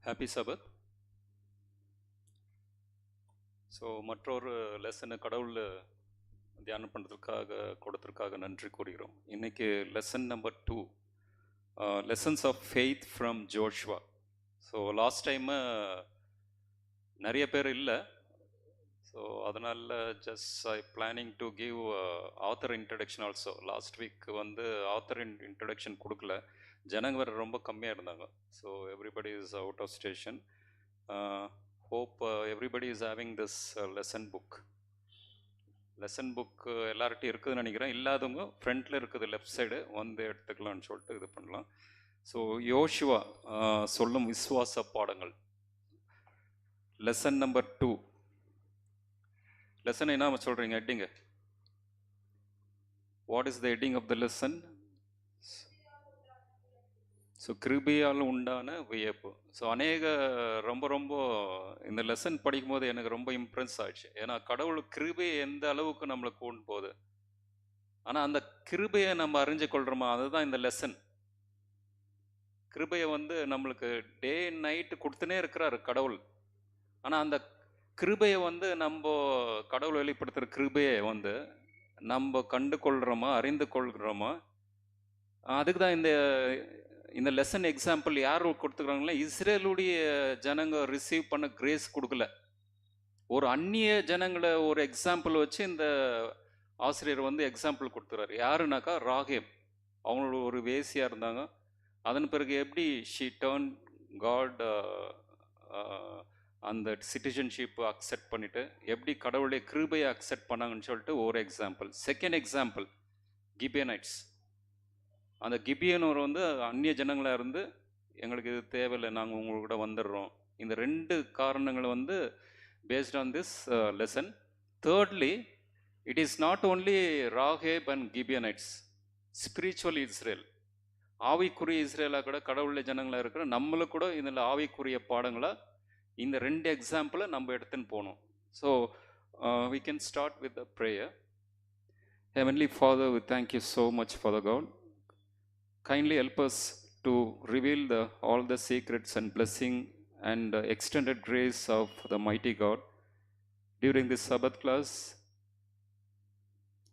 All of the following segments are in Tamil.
ஹாப்பி சபத். ஸோ மற்றொரு லெசனை கடவுள் தியானம் பண்ணுறதுக்காக கொடுத்ததுக்காக நன்றி கூறுகிறோம். இன்றைக்கி lesson number 2, lessons of faith from Joshua. So last time நிறைய பேர் இல்லை, ஸோ அதனால் just I planning to give author introduction also. Last week வந்து ஆத்தர் இன்ட்ரடக்ஷன் கொடுக்கல, ஜனங்க வேறு ரொம்ப கம்மியாக இருந்தாங்க. So everybody is out of station. Hope everybody is having this lesson book. Lesson book எல்லார்ட்டையும் இருக்குதுன்னு நினைக்கிறேன். இல்லாதவங்க ஃப்ரண்ட்டில் இருக்குது, லெஃப்ட் சைடு வந்து எடுத்துக்கலாம்னு சொல்லிட்டு இது பண்ணலாம். ஸோ யோசுவா சொல்லும் விசுவாச பாடங்கள், லெசன் நம்பர் 2. லெசன் என்ன சொல்கிறீங்க ஹெட்டிங்க? What is the heading of the lesson? So கிருபையால் உண்டான வியப்பு. ஸோ ரொம்ப இந்த லெசன் படிக்கும்போது எனக்கு ரொம்ப இம்ப்ரெஸ் ஆயிடுச்சு. ஏன்னா கடவுள் கிருபையை எந்த அளவுக்கு நம்மளுக்கு கொண்டு போகுது, ஆனால் அந்த கிருபையை நம்ம அறிஞ்சு கொள்கிறோமா, அதுதான் இந்த லெசன். கிருபையை வந்து நம்மளுக்கு டே நைட்டு கொடுத்துனே இருக்கிறாரு கடவுள். ஆனால் அந்த கிருபையை வந்து நம்ம கடவுள் வெளிப்படுத்துகிற கிருபையை வந்து நம்ம கண்டு கொள்கிறோமா, அறிந்து கொள்கிறோமா, அதுக்கு தான் இந்த லெசன் எக்ஸாம்பிள் யார் கொடுத்துக்கிறாங்களே, இஸ்ரேலுடைய ஜனங்க ரிசீவ் பண்ண கிரேஸ் கொடுக்கல, ஒரு அந்நிய ஜனங்களை ஒரு எக்ஸாம்பிள் வச்சு இந்த ஆசிரியர் வந்து எக்ஸாம்பிள் கொடுத்துறாரு. யாருனாக்கா ராகேப். அவங்களோட ஒரு வேசியாக இருந்தாங்க. அதன் பிறகு எப்படி ஷீ டர்ன் காட் அந்த சிட்டிசன்ஷிப் அக்செப்ட் பண்ணிட்டு எப்படி கடவுளுடைய கிருபையை அக்செப்ட் பண்ணாங்கன்னு சொல்லிட்டு ஒரு எக்ஸாம்பிள். Second example கிபியனைட்ஸ். அந்த கிபியனோர் வந்து அந்நிய ஜனங்களாக இருந்து எங்களுக்கு இது தேவையில்லை, நாங்கள் உங்களோட வந்துடுறோம். இந்த 2 காரணங்கள் வந்து based on this lesson. Thirdly, it is not only Rahab and Gibeonites, spiritual Israel, ஆவிக்குரிய இஸ்ரேலாக கூட கடவுளுடைய ஜனங்களாக இருக்கிற நம்மளுக்கு கூட இதில் ஆவிக்குரிய பாடங்களாக இந்த 2 எக்ஸாம்பிளை நம்ம எடுத்துன்னு போகணும். So we can start with the prayer. Heavenly Father, we thank you so much, Father God. Kindly help us to reveal all the secrets and blessing and extended grace of the mighty God during this Sabbath class.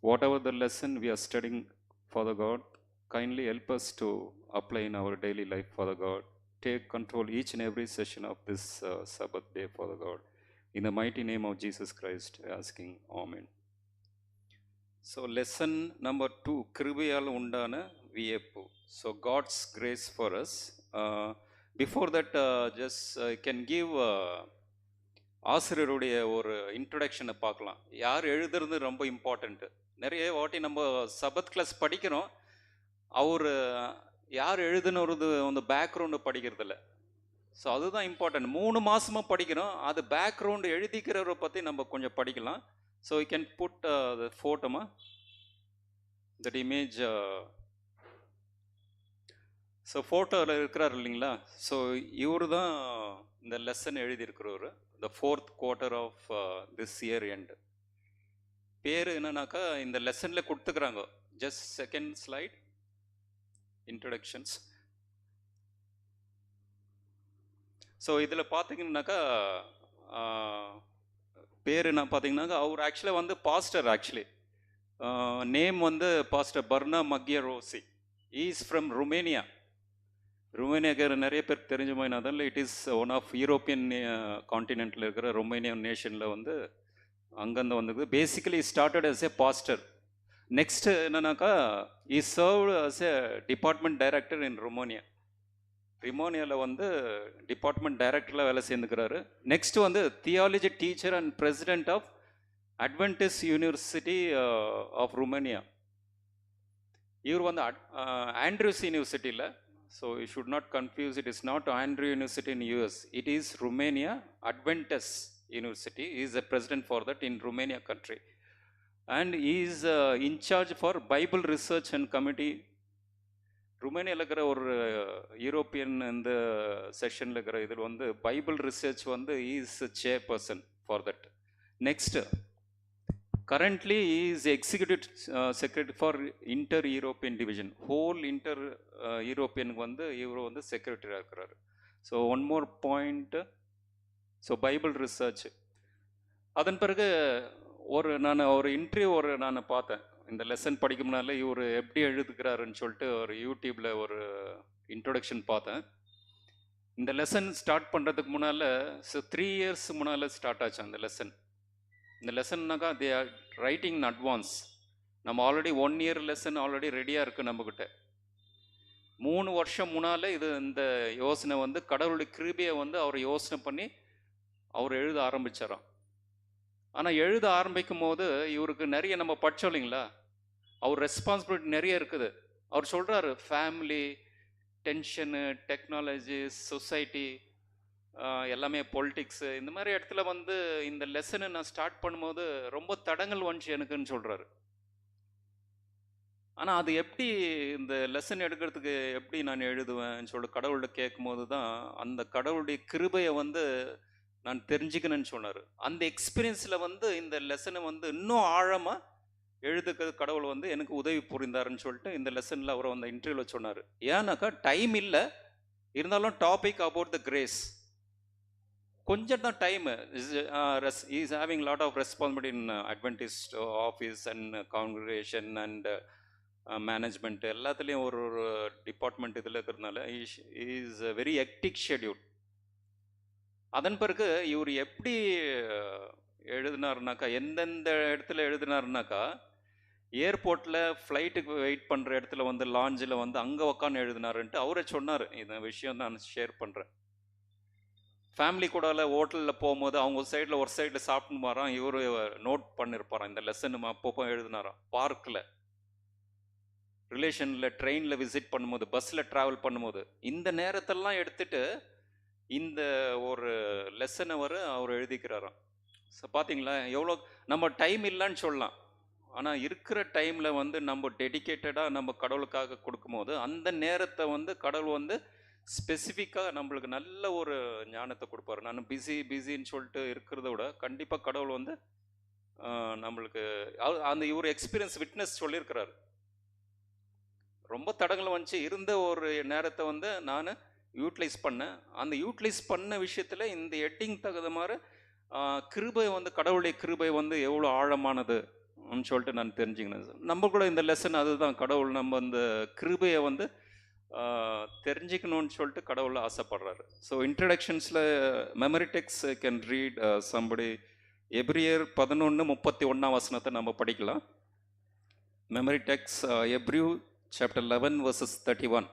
Whatever the lesson we are studying, Father God, kindly help us to apply in our daily life, Father God. Take control each and every session of this Sabbath day, Father God. In the mighty name of Jesus Christ, asking, Amen. So lesson number 2, கிருபையால் உண்டான வியப்பு. So God's grace for us. Before that, just can give ஆசிரியருடைய ஒரு இன்ட்ரடக்ஷனை பார்க்கலாம். யார் எழுதுறது ரொம்ப இம்பார்ட்டண்ட்டு. நிறைய வாட்டி நம்ம சபத் கிளாஸ் படிக்கிறோம், அவர் யார் எழுதுனது அந்த பேக்ரவுண்டு படிக்கிறதில்ல. ஸோ அதுதான் இம்பார்ட்டன்ட். 3 மாதமாக படிக்கிறோம், அது பேக்ரவுண்டு எழுதிக்கிறவரை பற்றி நம்ம கொஞ்சம் படிக்கலாம். So you can put the ஃபோட்டோமா, தட் இமேஜ். ஸோ ஃபோட்டோவில் இருக்கிறார் இல்லைங்களா? ஸோ இவர் தான் இந்த லெசன் எழுதியிருக்கிறவர், the 4th quarter of this year end. பேர் என்னன்னாக்கா இந்த லெசனில் கொடுத்துக்கிறாங்க. Just second slide, introductions. So இதில் பார்த்தீங்கன்னாக்கா பேர் என்ன பார்த்தீங்கன்னாக்கா, அவர் ஆக்சுவலாக வந்து பாஸ்டர். ஆக்சுவலி நேம் வந்து pastor Barna Magyarosi. Is from Romania. ருமேனியாக்கு நிறைய பேர் தெரிஞ்ச மாதிரி அதில் it is one of European கான்டினென்ட்டில் இருக்கிற ரொமேனியன் நேஷனில் வந்து அங்கேருந்து வந்தது. Basically started as a pastor. Next என்னன்னாக்கா, he served as a department director in ருமேனியாவில் வந்து டிபார்ட்மெண்ட் டைரக்டரில் வேலை சேர்ந்துக்கிறாரு. நெக்ஸ்ட் வந்து theology teacher and president of Adventist university of Romania. இவர் வந்து ஆண்ட்ரூஸ் யூனிவர்சிட்டியில், so you should not confuse, it is not Andrew University in US, it is Romania Adventist University. He is the president for that in Romania country, and he is in charge for Bible Research and Committee. ருமேனியாவில் இருக்கிற ஒரு யூரோப்பியன் இந்த செஷனில் இருக்கிற இதில் வந்து பைபிள் ரிசர்ச் வந்து is chairperson for that. Next, currently he is executive secretary for inter-European division. whole inter-European வந்து இவர் வந்து செக்ரட்டரியாக இருக்கிறார். So one more point. So Bible research. அதன் பிறகு நான் ஒரு இன்டர்வியூ நான் பார்த்தேன். இந்த லெசன் படிக்கும் முன்னால இவர் எப்படி எழுதுகிறாருன்னு சொல்லிட்டு ஒரு யூடியூப்ல ஒரு இன்ட்ரொடக்ஷன் பார்த்தேன். இந்த லெசன் ஸ்டார்ட் பண்ணுறதுக்கு முன்னால் 3 இயர்ஸ் முன்னால் ஸ்டார்ட் ஆச்சு அந்த லெசன். இந்த லெசன்னாக்கா they are writing in advance. நம்ம ஆல்ரெடி 1 இயர் லெசன் ஆல்ரெடி ரெடியாக இருக்குது நம்மக்கிட்ட. 3 வருஷம் முன்னால் இந்த யோசனை கடவுளுடைய கிருபையை அவர் யோசனை பண்ணி அவர் எழுத ஆரம்பித்தாராம். ஆனால் எழுத ஆரம்பிக்கும் போது இவருக்கு நிறைய நம்ம படித்தோம் இல்லைங்களா, அவர் ரெஸ்பான்சிபிலிட்டி நிறைய இருக்குது. அவர் சொல்கிறாரு, ஃபேமிலி, டென்ஷனு, டெக்னாலஜி, சொசைட்டி, எல்லாமே பொலிட்டிக்ஸு, இந்த மாதிரி இடத்துல இந்த லெசனை நான் ஸ்டார்ட் பண்ணும்போது ரொம்ப தடங்கள் வந்துச்சு எனக்குன்னு சொல்கிறாரு. ஆனால் அது எப்படி இந்த லெசன் எடுக்கிறதுக்கு எப்படி நான் எழுதுவேன்னு சொல்லிட்டு கடவுள்கிட்ட கேட்கும்போது தான் அந்த கடவுளுடைய கிருபையை நான் தெரிஞ்சுக்கணும்னு சொன்னார். அந்த எக்ஸ்பீரியன்ஸில் இந்த லெசனை இன்னும் ஆழமாக எழுதுக்கிறது கடவுள் எனக்கு உதவி புரிந்தாருன்னு சொல்லிட்டு இந்த லெசனில் அவர் இன்டர்வியூவில் சொன்னார். ஏன்னாக்கா டைம் இல்லை, இருந்தாலும் டாபிக் அபவுட் த கிரேஸ் கொஞ்சம் தான் time. Is having lot of responsibility in Adventist office and congregation and management எல்லாத்துலேயும் ஒரு டிபார்ட்மெண்ட் இதில் இருக்கிறதுனால இஸ் வெரி ஹெக்டிக் ஷெட்யூல். அதன் பிறகு இவர் எப்படி எழுதினாருனாக்கா, எந்தெந்த இடத்துல எழுதினாருனாக்கா, ஏர்போர்ட்டில் ஃப்ளைட்டுக்கு வெயிட் பண்ணுற இடத்துல லாஞ்சில் அங்கே உக்காந்து எழுதினாருன்ட்டு அவரே சொன்னார். இந்த விஷயம் நான் ஷேர் பண்ணுறேன். ஃபேமிலி கூட ஹோட்டலில் போகும்போது அவங்க சைடில் ஒரு சைடில் சாப்பிட்டு மாறான், இவர் நோட் பண்ணியிருப்பாரான் இந்த லெசன் அப்பப்போ எழுதினாராம். பார்க்கில், ரிலேஷனில், ட்ரெயினில் விசிட் பண்ணும்போது, பஸ்ஸில் ட்ராவல் பண்ணும்போது, இந்த நேரத்தெல்லாம் எடுத்துட்டு இந்த ஒரு லெசனை அவர் எழுதிக்கிறாராம். ஸோ பார்த்தீங்களா எவ்வளோ நம்ம டைம் இல்லைன்னு சொல்லலாம், ஆனால் இருக்கிற டைமில் நம்ம டெடிக்கேட்டடாக நம்ம கடவுளுக்காக கொடுக்கும்போது அந்த நேரத்தை கடவுள் ஸ்பெசிஃபிக்காக நம்மளுக்கு நல்ல ஒரு ஞானத்தை கொடுப்பாரு. நான் பிஸின்னு சொல்லிட்டு இருக்கிறத விட கண்டிப்பாக கடவுள் நம்மளுக்கு அந்த இவர் எக்ஸ்பீரியன்ஸ் விட்னஸ் சொல்லியிருக்கிறாரு. ரொம்ப தடங்கள் வந்துச்சு, இருந்த ஒரு நேரத்தை நான் யூட்டிலைஸ் பண்ணேன். அந்த யூட்டிலைஸ் பண்ண விஷயத்தில் இந்த ஹெட்டிங் தகுந்த மாதிரி கிருபை கடவுளுடைய கிருபை எவ்வளோ ஆழமானது சொல்லிட்டு நான் தெரிஞ்சுக்கினேன். நம்ம கூட இந்த லெசன் அதுதான், கடவுள் நம்ம இந்த கிருபையை தெரிஞ்சுக்கணும்னு சொல்லிட்டு கடவுள் ஆசைப்படுறாரு. ஸோ இன்ட்ரடக்ஷன்ஸில் memory text can read somebody. Hebrews 11:31 நம்ம படிக்கலாம். Memory text Hebrew chapter 11 verses 31.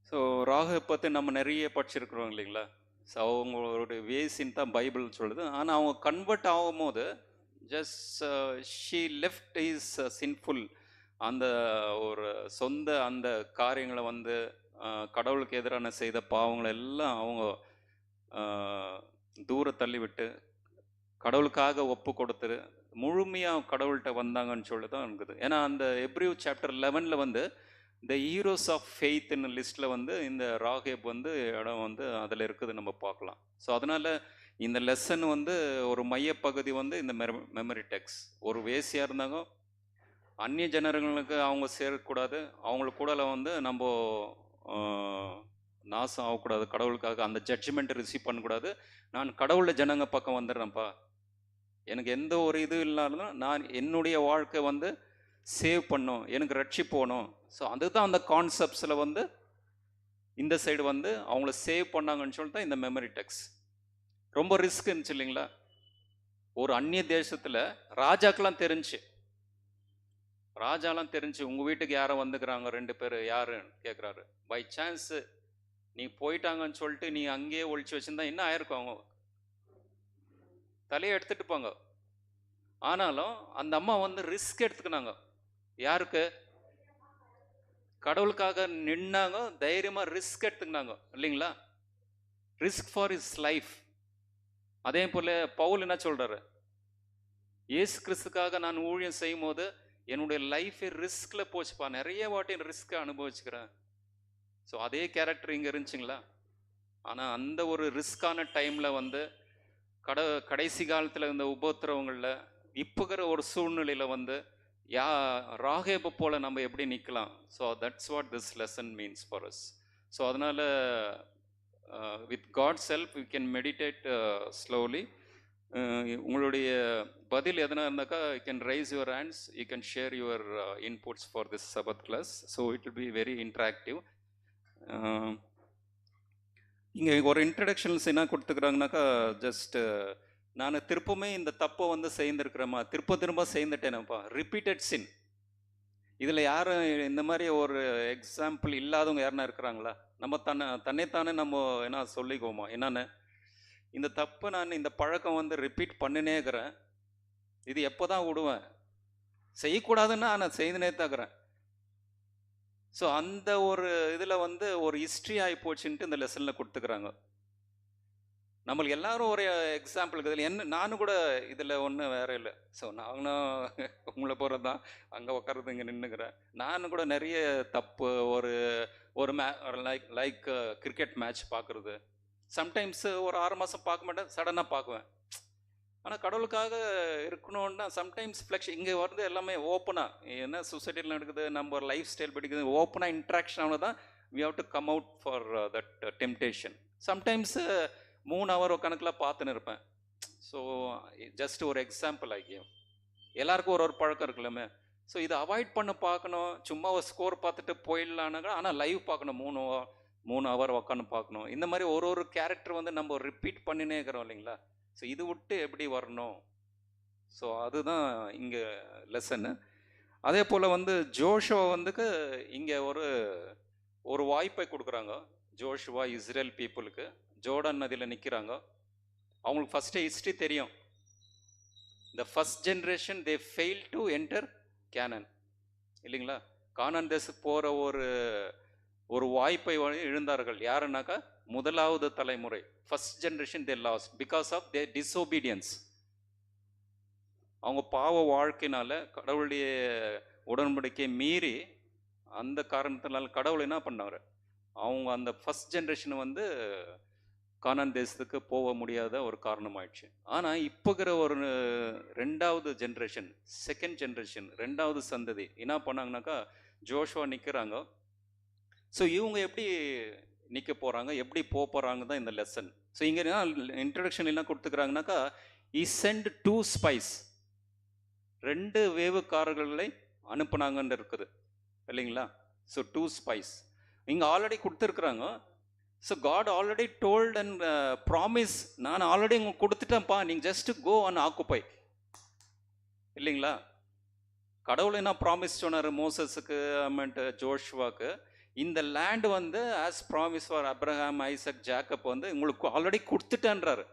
So ராகு பற்றி நம்ம நிறைய படிச்சிருக்கிறோம் இல்லைங்களா. ஸோ அவங்களோட வேஸின் தான் பைபிள் சொல்லுது. ஆனால் அவங்க கன்வெர்ட் ஆகும்போது just she left is sinful. அந்த ஒரு சொந்த அந்த காரியங்களை கடவுளுக்கு எதிரான செய்த பாவங்களை எல்லாம் அவங்க தூர தள்ளிவிட்டு கடவுளுக்காக ஒப்பு கொடுத்துரு முழுமையாக கடவுள்கிட்ட வந்தாங்கன்னு சொல்லி தான் இருக்குது. ஏன்னா அந்த எப்ரியூ சாப்டர் 11ல் இந்த ஹீரோஸ் ஆஃப் ஃபெய்த்னு லிஸ்ட்டில் இந்த ராகேப் இடம் அதில் இருக்குது நம்ம பார்க்கலாம். ஸோ அதனால் இந்த லெசன் ஒரு மையப்பகுதி இந்த மெமரி டெக்ஸ். ஒரு வேசியாக இருந்தாங்க, அந்நிய ஜனங்களுக்கு அவங்க சேரக்கூடாது, அவங்களுக்கு கூட நம்ம நாசம் ஆகக்கூடாது, கடவுளுக்காக அந்த ஜட்ஜ்மெண்ட்டை ரிசீவ் பண்ணக்கூடாது. நான் கடவுளை ஜனங்க பக்கம் வந்துடுறேன்ப்பா, எனக்கு எந்த ஒரு இது இல்லாலும் நான் என்னுடைய வாழ்க்கை சேவ் பண்ணும், எனக்கு ரட்சி போகணும். ஸோ அதுதான் அந்த கான்செப்ட்ஸில் இந்த சைடு அவங்கள சேவ் பண்ணாங்கன்னு சொல்லிட்டு தான் இந்த மெமரி டெக்ஸ். ரொம்ப ரிஸ்க் இருந்துச்சு இல்லைங்களா. ஒரு அந்நிய தேசத்தில் ராஜாக்கெல்லாம் தெரிஞ்சு உங்கள் வீட்டுக்கு யாரை வந்துக்கிறாங்க 2 பேர் யாருன்னு கேட்குறாரு. பை சான்ஸு நீ போயிட்டாங்கன்னு சொல்லிட்டு நீ அங்கேயே ஒழிச்சு வச்சுருந்தா என்ன ஆயிருக்கும், அவங்க தலையை எடுத்துட்டு போங்க. ஆனாலும் அந்த அம்மா ரிஸ்க் எடுத்துக்கினாங்க. யாருக்கு? கடவுளுக்காக நின்னாங்க, தைரியமாக ரிஸ்க் எடுத்துக்கினாங்க இல்லைங்களா. Risk for is life. அதே போல் பவுல் என்ன சொல்கிறாரு, இயேசு கிறிஸ்துக்காக நான் ஊழியம் செய்யும் போது என்னுடைய லைஃபே ரிஸ்கில் போச்சுப்பா, நிறைய வாட்டி ரிஸ்க்கை அனுபவிச்சுக்கிறேன். ஸோ அதே கேரக்டர் இங்கே இருந்துச்சுங்களா. ஆனால் அந்த ஒரு ரிஸ்கான டைமில் கடைசி காலத்தில் இந்த உபத்திரவங்களில் இப்போக்கிற ஒரு சூழ்நிலையில் வந்து யா ராகேபு போல நம்ம எப்படி நிற்கலாம். So that's what this lesson means for us. So அதனால் with God's help we can meditate slowly. உங்களுடைய பதில் எதனா இருந்தாக்கா you can raise your hands, you can share your inputs for this Sabbath class. So it will be very interactive. இங்கே ஒரு இன்ட்ரடக்ஷன்ஸ் என்ன கொடுத்துக்கிறாங்கனாக்கா, ஜஸ்ட் நான் திருப்பமே இந்த தப்பை வந்து செய்திருக்கிறேம்மா, திரும்ப செய்துட்டேனப்பா, ரிப்பீட்டட் சின். இதில் யாரும் இந்த மாதிரி ஒரு எக்ஸாம்பிள் இல்லாதவங்க யாருன்னா இருக்கிறாங்களா? நம்ம தன்னைத்தானே நம்ம என்ன சொல்லிக்குவோமா, என்னன்னு இந்த தப்பை நான் இந்த பழக்கம் வந்து ரிப்பீட் பண்ணினேக்கிறேன், இது எப்போ தான் விடுவேன், செய்யக்கூடாதுன்னா நான் செய்துனே தாக்குறேன். ஸோ அந்த ஒரு இதில் வந்து ஒரு ஹிஸ்ட்ரி ஆகி போச்சுன்ட்டு இந்த லெசனில் கொடுத்துக்கிறாங்க. நம்மளுக்கு எல்லாரும் ஒரு எக்ஸாம்பிளுக்கு இதில் என்ன, நானும் கூட இதில் ஒன்றும் வேற இல்லை. ஸோ நானும் உங்களை போகிறது தான், அங்கே உட்காரது இங்கே நின்றுக்கிறேன். நானும் கூட நிறைய தப்பு, ஒரு ஒரு லைக் கிரிக்கெட் மேட்ச் பார்க்குறது, சம்டைம்ஸ் ஒரு 6 மாதம் பார்க்க மாட்டேன், சடனாக பார்க்குவேன். ஆனால் கடவுளுக்காக இருக்கணும்னா சம்டைம்ஸ் ஃப்ளெக்ஷன் இங்கே வந்து எல்லாமே ஓப்பனாக என்ன சொசைட்டியில் நடக்குது, நம்ம ஒரு லைஃப் ஸ்டைல் படிக்குது, ஓப்பனாக இன்ட்ராக்ஷன் ஆனது தான் we have to come out for that temptation. Sometimes 3 hour கணக்கில் பார்த்துன்னு இருப்பேன். ஸோ ஜஸ்ட் ஒரு எக்ஸாம்பிள் ஆகியும் எல்லாருக்கும் ஒரு பழக்கம் இருக்குல்லமே. ஸோ இதை அவாய்ட் பண்ண பார்க்கணும். சும்மா ஒரு ஸ்கோர் பார்த்துட்டு போயிடலான்னாக்கா, ஆனால் லைவ் பார்க்கணும், 3 ஹவர் உட்காந்து பார்க்கணும். இந்த மாதிரி ஒரு கேரக்டர் வந்து நம்ம ரிப்பீட் பண்ணினே இருக்கிறோம் இல்லைங்களா. ஸோ இது விட்டு எப்படி வரணும், ஸோ அதுதான் இங்கே லெசனு. அதே போல் வந்து ஜோஷுவா வந்துக்கு இங்கே ஒரு வாய்ப்பை கொடுக்குறாங்க. ஜோஷுவா இஸ்ரேல் பீப்புளுக்கு ஜோர்டன் நதியில் நிற்கிறாங்க. அவங்களுக்கு ஃபஸ்ட்டு ஹிஸ்ட்ரி தெரியும். The first generation they fail to enter Canaan இல்லைங்களா. கானான் தேசத்துக்கு போகிற ஒரு வாய்ப்பை இழந்தார்கள். யாருன்னாக்கா முதலாவது தலைமுறை, first generation they lost because of the disobedience. அவங்க பாவ வாழ்க்கையினால கடவுளுடைய உடன்படிக்கை மீறி அந்த காரணத்தினால கடவுள் என்ன பண்ணார், அவங்க அந்த ஃபர்ஸ்ட் ஜென்ரேஷன் வந்து கானான் தேசத்துக்கு போக முடியாத ஒரு காரணமாயிடுச்சு. ஆனால் இப்போக்கிற ஒரு 2வது ஜென்ரேஷன், செகண்ட் ஜென்ரேஷன், 2வது சந்ததி என்ன பண்ணாங்கனாக்கா ஜோஷுவா நிற்கிறாங்க. ஸோ இவங்க எப்படி நிற்க போகிறாங்க, எப்படி போகிறாங்க தான் இந்த லெசன். ஸோ இங்கே இன்ட்ரடக்ஷன் என்ன கொடுத்துக்கிறாங்கனாக்கா, இ சென்ட் 2 ஸ்பைஸ், 2 வேவுக்காரர்களை அனுப்புனாங்கன்னு இருக்குது இல்லைங்களா. ஸோ 2 ஸ்பைஸ் இங்கே ஆல்ரெடி கொடுத்துருக்குறாங்க. So God already told and promise, நான் ஆல்ரெடி உங்களுக்கு கொடுத்துட்டேன்ப்பா, நீங்கள் ஜஸ்ட் கோ அண்ட் ஆக்குப்பை இல்லைங்களா. கடவுள் என்ன ப்ராமிஸ் சொன்னார் மோசஸுக்கு அண்ட் ஜோஷுவாக்கு, இந்த லேண்ட் வந்து as promise for Abraham, Isaac, Jacob வந்து உங்களுக்கு ஆல்ரெடி கொடுத்துட்டேன்றாரு.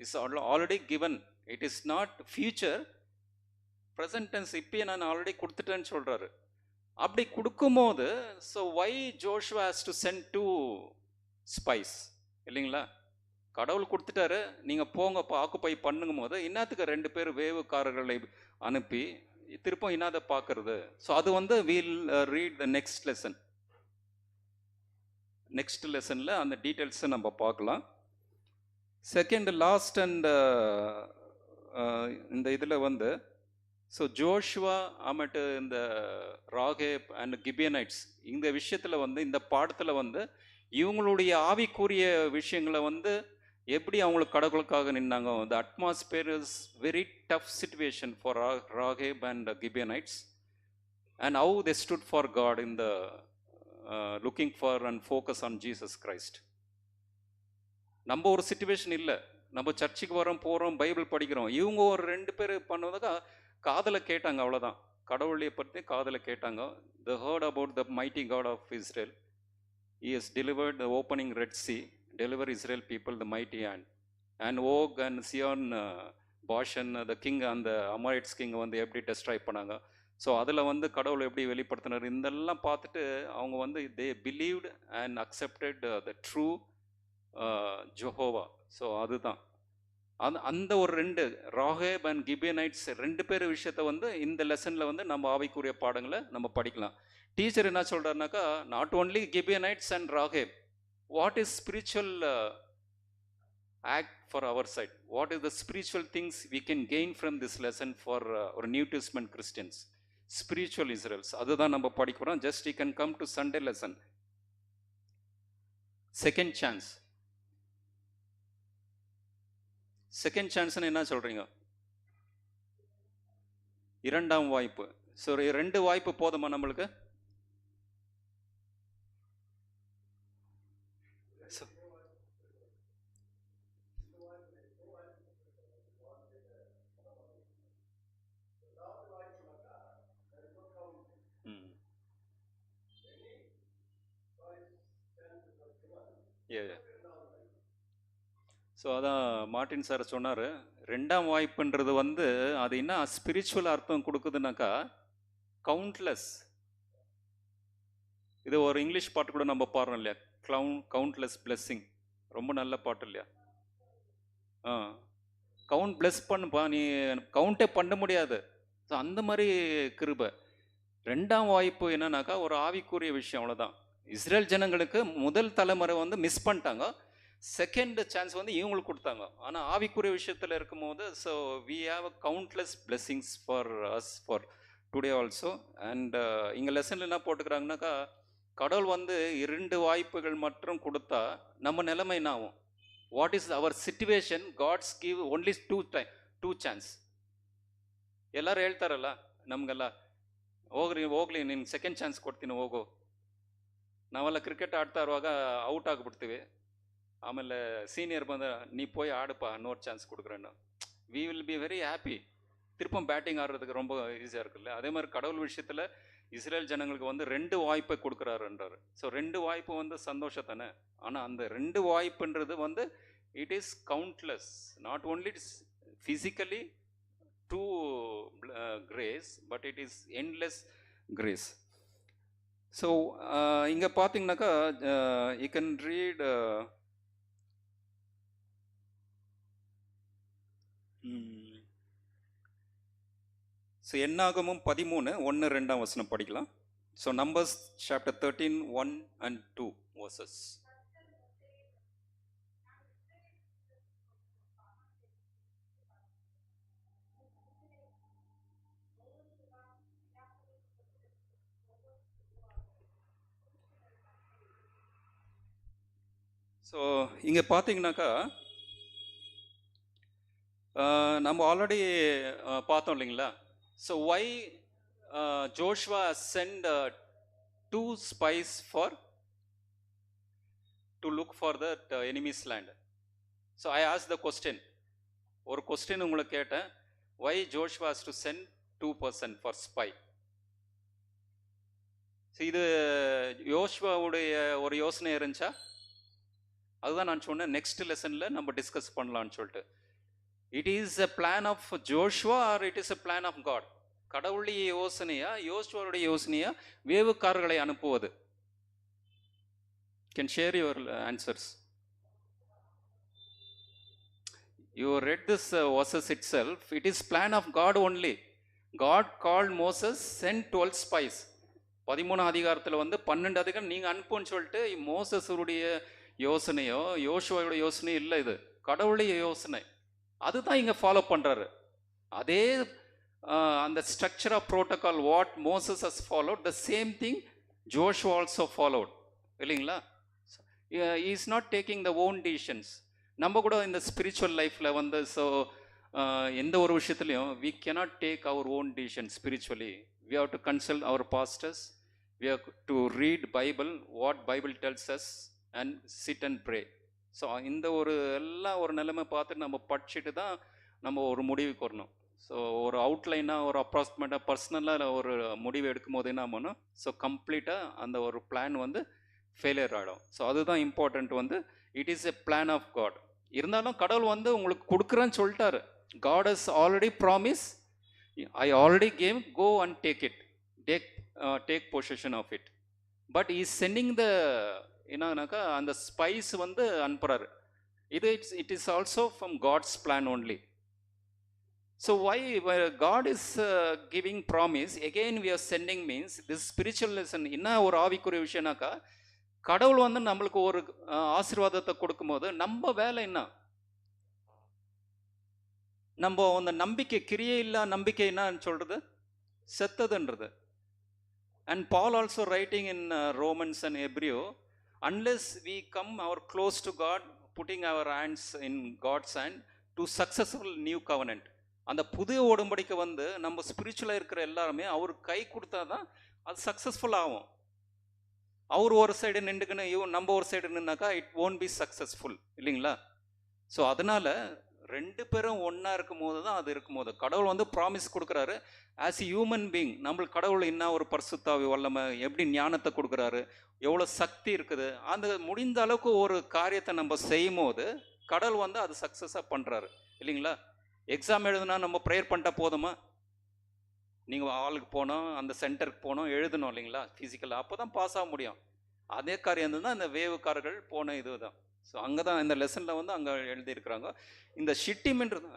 It's already given, it is not future, present tense, இப்பயே நான் ஆல்ரெடி கொடுத்துட்டேன்னு சொல்கிறாரு. அப்படி கொடுக்கும்போது so why Joshua has to send 2 spies இல்லைங்களா. கடவுள் கொடுத்துட்டாரு, நீங்கள் போங்க ஆக்குப்பை பண்ணுங்கும் போது இன்னத்துக்கு 2 பேர் வேவுக்காரர்களை அனுப்பி திருப்பம் இன்னாத பார்க்கறது. ஸோ அது வந்து will read the next lesson. Next லெசனில் அந்த டீட்டெயில்ஸை நம்ம பார்க்கலாம். செகண்ட் லாஸ்ட் அண்ட் இந்த இதில் வந்து ஸோ ஜோஷுவா அமட்டு இந்த ராகேப் அண்ட் கிபியனைட்ஸ் இந்த விஷயத்தில் வந்து இந்த பாடத்தில் வந்து இவங்களுடைய ஆவிக்குரிய விஷயங்களை வந்து எப்படி அவங்களுக்கு கடவுளுக்காக நின்னாங்க. The atmosphere is very tough situation for Rahab and Gibeonites and how they stood for God in the looking for and focus on Jesus Christ. நம்ம ஒரு சிச்சுவேஷன் இல்லை, நம்ம சர்ச்சுக்கு வரோம், போகிறோம், பைபிள் படிக்கிறோம். இவங்க ஒரு 2 பேர் பண்ணுவதாக காதலை கேட்டாங்க, அவ்வளோதான். கடவுளையை பற்றி காதலை கேட்டாங்க. The heard about the mighty God of Israel, he has delivered the opening Red Sea, deliver Israel people the mighty hand, and Og and Sion, Bashan, the king and the Amorites king வந்து எப்படி டெஸ்ட்ராய் பண்ணாங்க. ஸோ அதில் வந்து கடவுளை எப்படி வெளிப்படுத்தினார், இதெல்லாம் பார்த்துட்டு அவங்க வந்து தே believed and accepted the true Jehovah. So அதுதான் அந்த ஒரு 2 ராகேப் அண்ட் கிபியனைட்ஸ் 2 பேர் விஷயத்தை வந்து இந்த லெசனில் வந்து நம்ம ஆவிக்குரிய பாடங்களை நம்ம படிக்கலாம். டீச்சர் என்ன சொல்கிறாருனாக்கா, not only Gibeonites and Rahab, what is spiritual act for our side. What is the spiritual things we can gain from this lesson for our New Testament Christians? Spiritual Israels. அதுதான் நம்ம படிக்கிறோம். Just you can come to Sunday lesson. Second chance. Second சான்ஸ்னு என்ன சொல்றீங்க? இரண்டாம் வாய்ப்பு. ஸோ 2 வாய்ப்பு போதுமா நம்மளுக்கு? ஸோ அதான் மார்ட்டின் சார் சொன்னார், 2ஆம் வாய்ப்புன்றது வந்து அது என்ன ஸ்பிரிச்சுவல் அர்த்தம் கொடுக்குதுனாக்கா கவுண்ட்லெஸ். இது ஒரு இங்கிலீஷ் பாட்டு கூட நம்ம பாடுறோம் இல்லையா, கவுண்ட்லெஸ் பிளெஸ்ஸிங். ரொம்ப நல்ல பாட்டு இல்லையா? கவுண்ட் பிளெஸ் பண்ணுப்பா, நீ கவுண்டே பண்ண முடியாது. ஸோ அந்த மாதிரி கிருபை. 2ஆம் வாய்ப்பு என்னன்னாக்கா ஒரு ஆவிக்குரிய விஷயம், அவ்வளோதான். இஸ்ரேல் ஜனங்களுக்கு முதல் தலைமுறை வந்து மிஸ் பண்ணிட்டாங்க, செகண்ட் சான்ஸ் வந்து இவங்களுக்கு கொடுத்தாங்க. ஆனால் ஆவிக்குரிய விஷயத்தில் இருக்கும்போது so we have a countless blessings for us for today also. And இங்கே லெசனில் என்ன போட்டுக்கிறாங்கனாக்கா, கடவுள் வந்து 2 வாய்ப்புகள் மட்டும் கொடுத்தா நம்ம நிலைமை என்ன ஆகும்? What is our situation? God's give only 2 chance. ಎಲ್ಲರೂ ಹೇಳ್ತಾರಲ್ಲ ನಮಗೆಲ್ಲ, ಹೋಗ್ಲಿ ನಿನ್ಗೆ ಸೆಕೆಂಡ್ ಚಾನ್ಸ್ ಕೊಡ್ತೀನಿ ಹೋಗು. ನಾವೆಲ್ಲ ಕ್ರಿಕೆಟ್ ಆಡ್ತಾ ಇರುವಾಗ ಔಟ್ ಆಗಿಬಿಡ್ತೀವಿ, ಆಮೇಲೆ ಸೀನಿಯರ್ ಬಂದ ನೀ போய் ஆடுப்பா இன்னொரு சான்ஸ் கொடுக்குறேன்னு, we will be very happy. திருப்பம் பேட்டிங் ஆடுறதுக்கு ரொம்ப ஈஸியாக இருக்குல்ல. அதே மாதிரி கடவுள் விஷயத்தில் இஸ்ரேல் ஜனங்களுக்கு வந்து 2 வாய்ப்பை கொடுக்குறாருன்றாரு. ஸோ 2 வாய்ப்பு வந்து சந்தோஷம் தானே. ஆனால் அந்த 2 வாய்ப்புன்றது வந்து it is countless. Not only it's physically to grace, but it is endless grace. So இங்கே பார்த்தீங்கன்னாக்கா யூ கேன் ரீட் ஸோ என்னாகமும் 13:1-2 படிக்கலாம். So Numbers chapter 13:1 and 2 verses. So இங்கே பார்த்தீங்கன்னாக்கா நம்ம ஆல்ரெடி பார்த்தோம் இல்லைங்களா. So why Joshua sent 2 spies to look for the enemy's land. So I asked the question, ஒரு கொஸ்டின் உங்களை கேட்டேன், why Joshua has to send 2 person for spy? So இது யோசுவாவுடைய ஒரு யோசனை இருந்துச்சா? அதுதான் நான் சொன்னேன், நெக்ஸ்ட் லெசனில் நம்ம டிஸ்கஸ் பண்ணலான்னு சொல்லிட்டு. It is a plan of Joshua or it is a plan of God? கடவுளுடைய யோசனையா யோசுவாவுடைய யோசனையா வேவுக்காரர்களை அனுப்புவது? Can share your answers. You red this verses itself. It is plan of God only. God called Moses, sent 12 spies. 13 அதிகாரத்தில் வந்து 12 அதிகாரம் நீங்கள் அனுப்புன்னு சொல்லிட்டு மோசஸுடைய யோசனையோ யோசுவாவோட யோசனையோ இல்லை, இது கடவுளுடைய யோசனை. அதுதான் இங்கே ஃபாலோ பண்ணுறாரு. அதே அந்த structure of protocol what Moses has followed, the same thing Joshua also followed இல்லைங்களா. Is not taking the own decisions. நம்ம கூட இந்த ஸ்பிரிச்சுவல் லைஃப்பில் வந்து ஸோ எந்த ஒரு விஷயத்துலையும் we cannot take our own decision spiritually. We have to consult our pastors, we have to read Bible, what Bible tells us and sit and pray. So இந்த ஒரு எல்லாம் ஒரு நிலைமை பார்த்துட்டு நம்ம படிச்சுட்டு தான் நம்ம ஒரு முடிவுக்கு வரணும். ஸோ ஒரு அவுட்லைனாக ஒரு அப்ராக்சிமேட்டாக பர்சனலாக ஒரு முடிவு எடுக்கும் போது என்ன பண்ணணும், ஸோ கம்ப்ளீட்டாக அந்த ஒரு பிளான் வந்து ஃபெயிலியர் ஆகிடும். ஸோ அதுதான் இம்பார்ட்டண்ட். வந்து it is a plan of God. இருந்தாலும் கடவுள் வந்து உங்களுக்கு கொடுக்குறேன்னு சொல்லிட்டாரு. God has already promise, I already came, go and take it, take position of it. But is sending the என்னன்னாக்கா அந்த ஸ்பைஸ் வந்து அனுப்புகிறாரு. It is also from God's plan only. So why God is giving promise, again we are sending, means this spiritual lesson என்ன ஒரு ஆவிக்குரிய விஷயம்னாக்கா, கடவுள் வந்து நம்மளுக்கு ஒரு ஆசீர்வாதத்தை கொடுக்கும்போது நம்ம வேலை என்ன, நம்ம அந்த நம்பிக்கை, கிரியை இல்லா நம்பிக்கை என்னன்னு சொல்றது? செத்ததுன்றது. And Paul also writing in Romans and Hebrew, unless we come our close to God, putting our hands in God's hand to successful new covenant. அந்த புதிய உடன்படிக்கை வந்து நம்ம ஸ்பிரிச்சுவலாக இருக்கிற எல்லாருமே அவர் கை கொடுத்தா தான் அது சக்ஸஸ்ஃபுல் ஆகும். அவர் ஒரு சைடு நின்றுக்குன்னு நம்ம ஒரு சைடு நின்னாக்கா இட் ஓன்ட் பி சக்ஸஸ்ஃபுல் இல்லைங்களா? ஸோ அதனால ரெண்டு பேரும் ஒன்றா இருக்கும் போது தான் அது இருக்கும் போது கடவுள் வந்து ப்ராமிஸ் கொடுக்குறாரு. ஆஸ் எ ஹியூமன் பீங் நம்மளுக்கு கடவுள் என்ன ஒரு பரிசுத்தாவி வல்லமை, எப்படி ஞானத்தை கொடுக்குறாரு, எவ்வளோ சக்தி இருக்குது, அந்த முடிந்த அளவுக்கு ஒரு காரியத்தை நம்ம செய்யும் போது கடவுள் வந்து அது சக்ஸஸாக பண்ணுறாரு இல்லைங்களா? எக்ஸாம் எழுதுனா நம்ம ப்ரேயர் பண்ணிட்டா போதுமா? நீங்கள் ஆளுக்கு போனோம், அந்த சென்டருக்கு போனோம், எழுதணும் இல்லைங்களா ஃபிசிக்கலாக, அப்போ தான் பாஸ் ஆக முடியும். அதே காரியம் தான் இந்த வேவுக்காரர்கள் போன இது தான். ஸோ அங்கே தான் இந்த லெசனில் வந்து அங்கே எழுதியிருக்கிறாங்க. இந்த ஷிட்டிம்ன்றது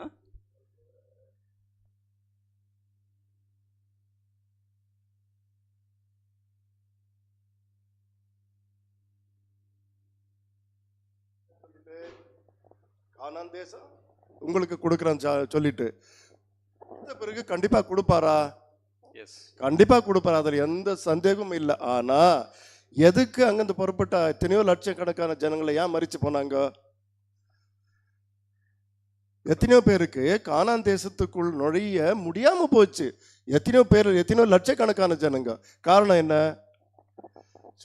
கானான் தேசம் உங்களுக்கு கொடுக்குறேன் சொல்லிட்டு பிறகு கண்டிப்பா கொடுப்பாரா? எஸ், கண்டிப்பா கொடுப்பாரா, அதில் எந்த சந்தேகமும் இல்லை. ஆனா எதுக்கு அங்கிருந்து புறப்பட்ட எத்தனையோ லட்சக்கணக்கான ஜனங்களை ஏன் மறிச்சு போனாங்க? எத்தனையோ பேருக்கு கானான் தேசத்துக்குள் நுழைய முடியாம போச்சு. எத்தனையோ லட்சக்கணக்கான ஜனங்க. காரணம் என்ன?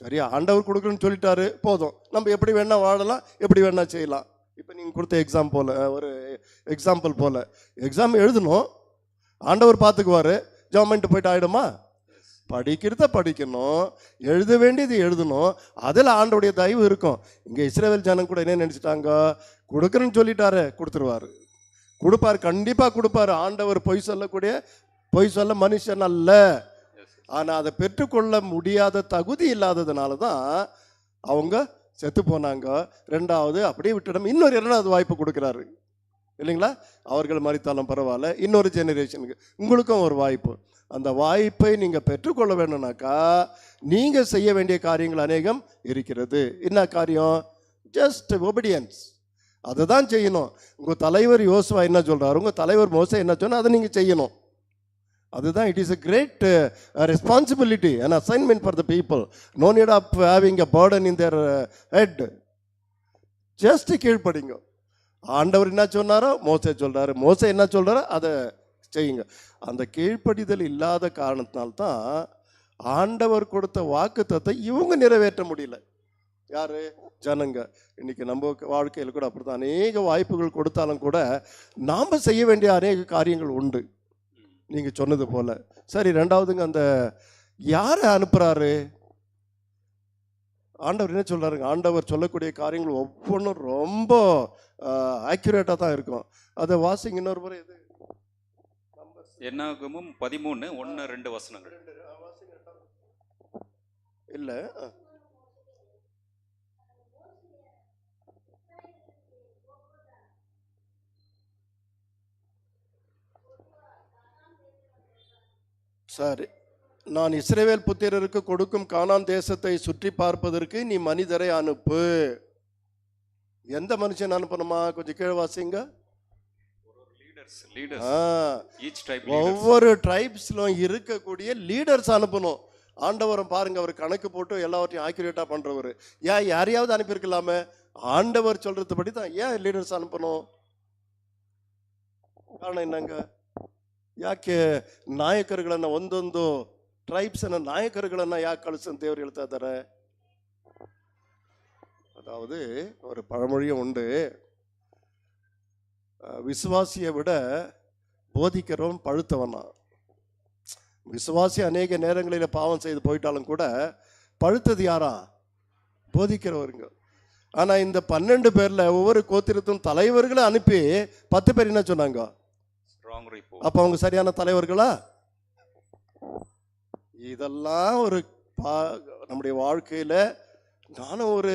சரியா, ஆண்டவர் கொடுக்குறேன்னு சொல்லிட்டாரு, போதும், நம்ம எப்படி வேணா வாழலாம், எப்படி வேணா செய்யலாம். இப்போ நீங்கள் கொடுத்த எக்ஸாம்பிள் போல எக்ஸாம் எழுதணும், ஆண்டவர் பார்த்துக்குவாரு, ஜவர்மெண்ட் போயிட்டு ஆகிடுமா? படிக்கிறத படிக்கணும், எழுத வேண்டியது எழுதணும், அதில் ஆண்டோடைய தயவு இருக்கும். இங்கே இஸ்ரவேல் ஜனம் கூட என்ன நினச்சிட்டாங்க, கொடுக்குறேன்னு சொல்லிட்டாரு, கொடுத்துருவாரு, கொடுப்பார், கண்டிப்பாக கொடுப்பாரு. ஆண்டவர் பொய் சொல்ல மனுஷன் அல்ல. ஆனால் அதை பெற்றுக்கொள்ள முடியாத தகுதி இல்லாததுனால தான் அவங்க செத்து போனாங்க. ரெண்டாவது அப்படியே விட்டுடும், இன்னொரு இரண்டாவது வாய்ப்பு கொடுக்குறாரு இல்லைங்களா? அவர்கள் மறித்தாலும் பரவாயில்ல, இன்னொரு ஜெனரேஷனுக்கு உங்களுக்கும் ஒரு வாய்ப்பு. அந்த வாய்ப்பை நீங்கள் பெற்றுக்கொள்ள வேணும்னாக்கா நீங்கள் செய்ய வேண்டிய காரியங்கள் அநேகம் இருக்கிறது. என்ன காரியம்? ஜஸ்ட் ஒபீடியன்ஸ், அதை தான் செய்யணும். உங்கள் தலைவர் யோசுவா என்ன சொல்கிறார், உங்கள் தலைவர் மோசே என்ன சொன்னால் அதை நீங்கள் செய்யணும். அதுதான் it is a great responsibility and assignment for the people. No need of having a burden in their head. just கீழ்ப்படிங்க. ஆண்டவர் என்ன சொன்னாரோ மோசே சொல்றாரு, மோசே என்ன சொல்றாரோ அதை செய்யுங்க. அந்த கீழ்ப்படிதல் இல்லாத காரணத்தினால்தான் ஆண்டவர் கொடுத்த வாக்குத்தத்தை இவங்க நிறைவேற்ற முடியல. யாரு? ஜனங்க. இன்னைக்கு நம்ம வாழ்க்கையில் கூட அப்படித்தான். அநேக வாய்ப்புகள் கொடுத்தாலும் கூட நாம் செய்ய வேண்டிய அநேக காரியங்கள் உண்டு, நீங்கள் சொன்னது போல. சரி, ரெண்டாவதுங்க, அந்த யாரை அனுப்புகிறாரு? ஆண்டவர் என்ன சொல்கிறாருங்க? ஆண்டவர் சொல்லக்கூடிய காரியங்கள் ஒவ்வொன்றும் ரொம்ப ஆக்யூரேட்டாக தான் இருக்கும். அதை வாசிங்க இன்னொரு முறை. இது என்னாகமும் 13:1-2 வசனங்கள் இல்லை. சரி, நான் இஸ்ரவேல் புத்திரருக்கு கொடுக்கும் கானான் தேசத்தை சுற்றி பார்ப்பதற்கு நீ மனிதரை அனுப்பு. எந்த மனுஷன் அனுப்பணுமா? கொஞ்சம் கீழே வாசிங்க. ஒவ்வொரு ட்ரைப்ஸ்லும் இருக்கக்கூடிய லீடர்ஸ் அனுப்பணும். ஆண்டவரும் பாருங்க, அவர் கணக்கு போட்டு எல்லாவற்றையும் ஆக்யூரேட்டா பண்றவர். ஏன் யாரையாவது அனுப்பியிருக்கலாமே? ஆண்டவர் சொல்றது படி தான் ஏன் லீடர்ஸ் ಅನುಪನೋ? ಕಾರಣ ಏನಂಗ? ಯಾಕೆ ನಾಯಕರುಗಳನ್ನ ಒಂದೊಂದು ಟ್ರೈಬ್ಸ್ನ ನಾಯಕರುಗಳನ್ನ ಯಾಕೆ ಕಳಿಸಂತ ದೇವರು ಹೇಳ್ತಾ ಇದ್ದಾರೆ? அதாவது ஒரு பழமொழியும் உண்டு, விசுவாசியை விட போதிக்கிறவன் பழுத்தவனா. விசுவாசி அநேக நேரங்களில் பாவம் செய்து போயிட்டாலும் கூட பழுத்தது யாரா? போதிக்கிறவருங்க. ஆனால் இந்த 12 பேர்ல ஒவ்வொரு கோத்திரத்தும் தலைவர்களை அனுப்பி 10 பேர் என்ன சொன்னாங்க? அப்ப அவங்க சரியான தலைவர்களா? இதெல்லாம் ஒரு நம்முடைய வாழ்க்கையில நானும் ஒரு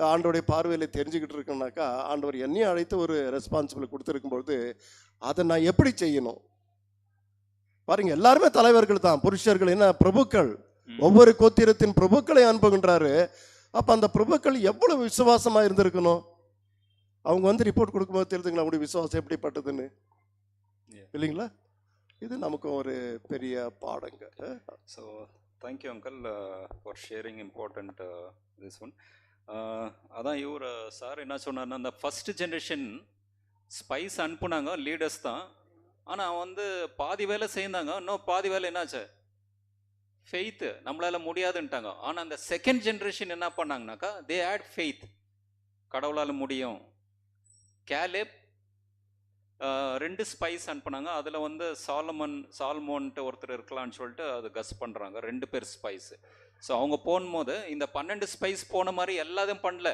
ஆண்டோடைய பார்வையில் தெரிஞ்சுக்கிட்டு இருக்கேன்னாக்கா, ஆண்டவர் என்னையும் அழைத்து ஒரு ரெஸ்பான்சிபிலிட்டி கொடுத்துருக்கும்பொழுது அதை நான் எப்படி செய்யணும்? பாருங்க, எல்லாருமே தலைவர்கள் தான், புருஷர்கள், என்ன பிரபுக்கள். ஒவ்வொரு கோத்திரத்தின் பிரபுக்களை அனுப்புகின்றாரு. அப்ப அந்த பிரபுக்கள் எவ்வளவு விசுவாசமா இருந்திருக்கணும்? அவங்க ரிப்போர்ட் கொடுக்கும்போது தெரிஞ்சுங்களா அவங்களுடைய விசுவாசம் எப்படிப்பட்டதுன்னு. Yeah. இல்லைங்களா? இது நமக்கு ஒரு பெரிய பாடங்க. So thank you uncle for sharing important this one. அதான் இவர் சார் என்ன சொன்னார்னா, அந்த ஃபர்ஸ்ட் ஜென்ரேஷன் ஸ்பைஸ் அனுப்புனாங்க லீடர்ஸ் தான், ஆனால் வந்து பாதி வேலை செய்தாங்க, இன்னும் பாதி வேலை என்னாச்சு, ஃபெய்த்து நம்மளால முடியாதுன்ட்டாங்க. ஆனால் அந்த செகண்ட் ஜென்ரேஷன் என்ன பண்ணாங்கனாக்கா, தே ஹேட் ஃபெய்த், கடவுளால் முடியும். கேலேப் 2 ஸ்பைஸ் அனுப்புனாங்க, அதில் வந்து சால்மோன்ட்டு ஒருத்தர் இருக்கலாம்னு சொல்லிட்டு அது கஸ் பண்ணுறாங்க, 2 பேர் ஸ்பைஸு. ஸோ அவங்க போகும்போது இந்த 12 ஸ்பைஸ் போன மாதிரி எல்லாத்தையும் பண்ணல.